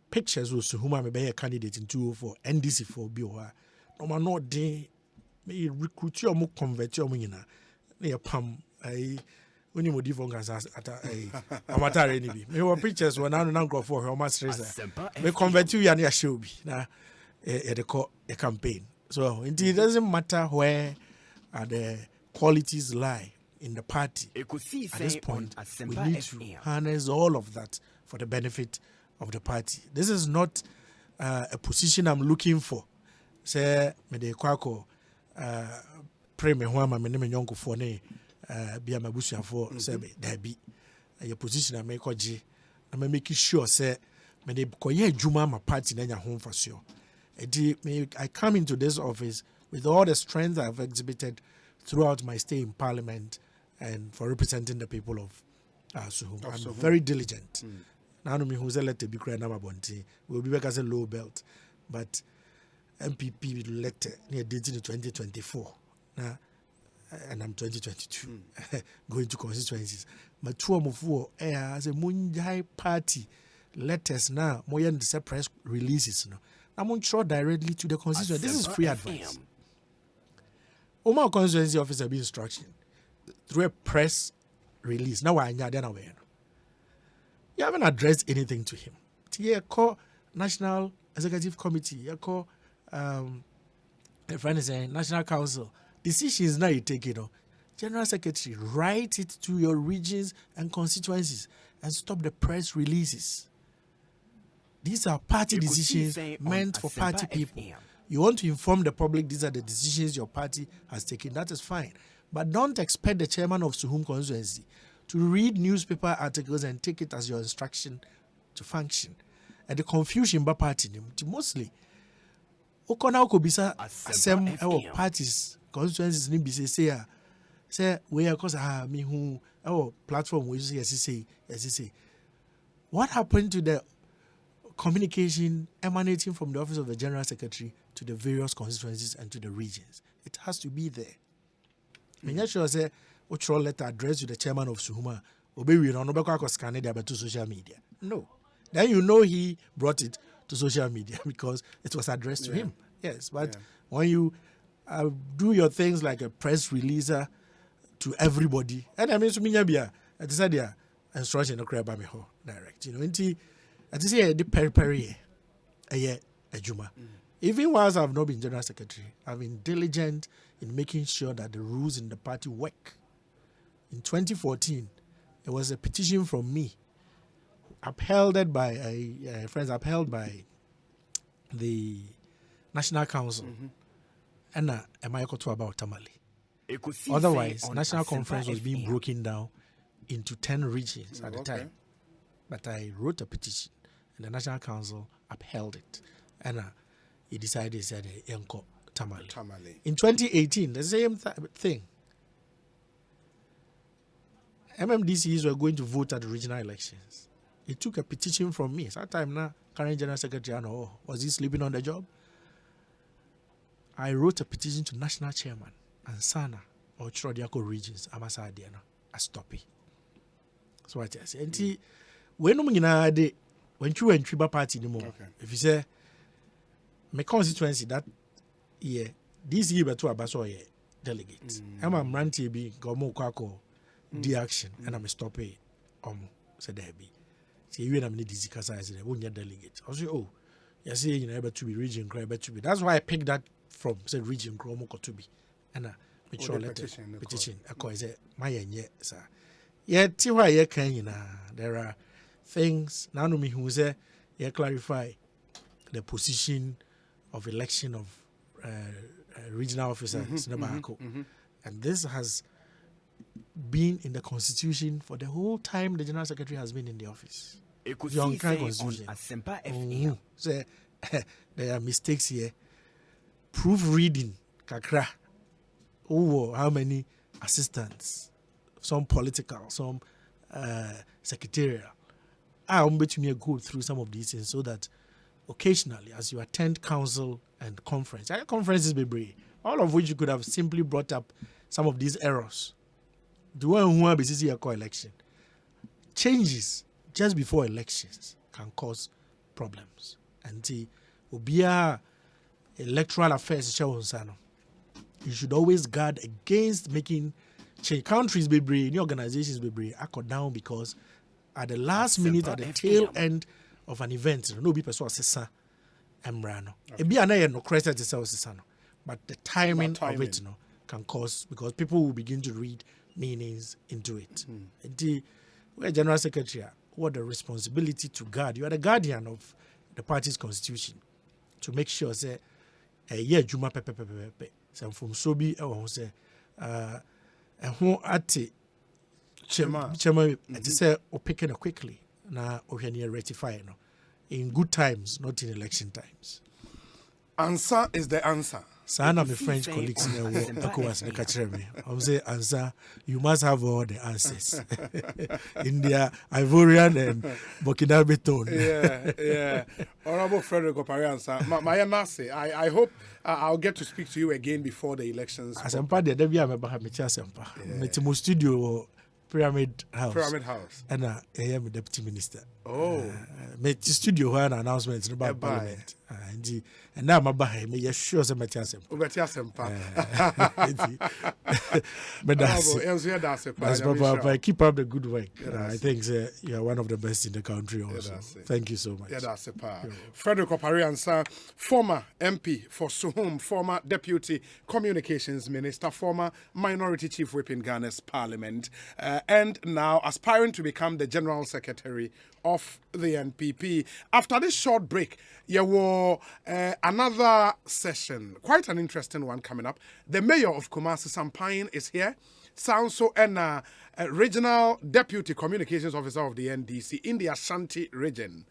pictures also whom I may be a candidate in 204 NDC for BOA. No man, not day. Me recruit you or more convert you na near pam. I when you would even as at a amateur any. Me were pictures when I'm not go for how much stress. Me convert you and your show be na a campaign. So indeed, it doesn't matter where the qualities lie in the party. At this point, we need to harness all of that for the benefit of the party. This is not a position I'm looking for. Say, me de kwako pray me ho ama me ne nyonko fo ne bia mabusia fo say be da bi a position am ekoje na me make sure say me de koye adwuma ma party na nya ho mfaso. I come into this office with all the strength I've exhibited throughout my stay in Parliament and for representing the people of Suhum. I'm very diligent. Now, me who's elected be crying number bonti. We'll be back as a low belt, but MPP elected near dating 2024. Now, and I'm 2022 going to constituencies. But two of four as a Munjai party letters now more than the press releases. No, I'm on sure directly to the constituency. This is free advice. Oma constituency officer be instruction through a press release. Now I know then aware. You haven't addressed anything to him. You call National Executive Committee. You call a friend is saying National Council. Decisions now you take it. General Secretary, write it to your regions and constituencies and stop the press releases. These are party decisions meant for party people. You want to inform the public these are the decisions your party has taken. That is fine. But don't expect the chairman of Suhum constituency to read newspaper articles and take it as your instruction to function. And the confusion by party mostly. Okona okobisa asem our parties constituencies ni bise say we are cause me who our platform we say. What happened to the communication emanating from the office of the General Secretary to the various constituencies and to the regions? It has to be there. I'm sure say which letter addressed to the chairman of Suhuma, Obewi no be scan it to social media. No. Then you know he brought it to social media because it was addressed to him. Yes, but when you do your things like a press releaser to everybody, and I mean to me I decided instruction no crab me ho direct. You know, I just say the peri a juma. Even whilst I've not been General Secretary, I've been diligent in making sure that the rules in the party work. In 2014, there was a petition from me, upheld by the National Council, and am I to about Tamale. Otherwise, National Conference was being broken down into 10 regions at the time. But I wrote a petition, and the National Council upheld it, and he decided said Yanko Tamale. In 2018, the same thing. MMDCs were going to vote at the regional elections. He took a petition from me. That time now, current General Secretary, was he sleeping on the job? I wrote a petition to National Chairman Ansana or Chirodiako regions, Amasa Adiana, a stoppy. So what I say. And when you and Triba party anymore, if you say, my constituency that year, this year, but to a basso delegate. I'm ranty be Gomo Kwako. The action and I'm stopping said there be. See you and I'm need this because I said I won't get delegate. I say, oh, you see, you know, able to be region, able to be. That's why I picked that from said region Chromo to be. And make sure letter petition. I call it my sir. Yeah, Tiwa ye can there are things. Now, no me who say, you clarify the position of election of regional officers in Bamako. And this has been in the constitution for the whole time the general secretary has been in the office. Ekosiisen on Asempa FM. So there are mistakes here. Proofreading, kakra. Oh, how many assistants? Some political, some secretarial. I bet you go through some of these things so that occasionally, as you attend council and conferences be brave, all of which you could have simply brought up some of these errors. The one who has a co-election changes just before elections can cause problems. And the Obia electoral affairs you should always guard against making change. Countries be brave, new organizations be brave, I down because at the last minute, at the tail end of an event, no be person assessor embrano. It be an no credit to but the timing of it can cause because people will begin to read meanings into it. The general secretary, what the responsibility to guard? You are the guardian of the party's constitution to make sure say juma pepe. Some from Sobi say who ati chema it say o picking it quickly na o hwani rectify no in good times, not in election times. Answer is the answer. Sana my French colleagues in the I say answer, you must have all the answers. India, Ivorian and Burkina tone. Yeah. Honorable Frederick Opare Ansah, I hope I'll get to speak to you again before the elections. As I'm part of the Metia studio Pyramid House. And I am a deputy minister. Oh. The studio where an announcement about parliament. And now my bahay me sure some Metiasem. But keep up the good work. I think you are one of the best in the country also. Thank you so much. Frederick Opare Ansah, former MP for Suhum, former Deputy Communications Minister, former Minority Chief Whip in Ghana's Parliament, and now aspiring to become the General Secretary of the NPP. After this short break, there was another session, quite an interesting one coming up. The Mayor of Kumasi, Sampain, is here. Sounds and Regional Deputy Communications Officer of the NDC in the Ashanti region.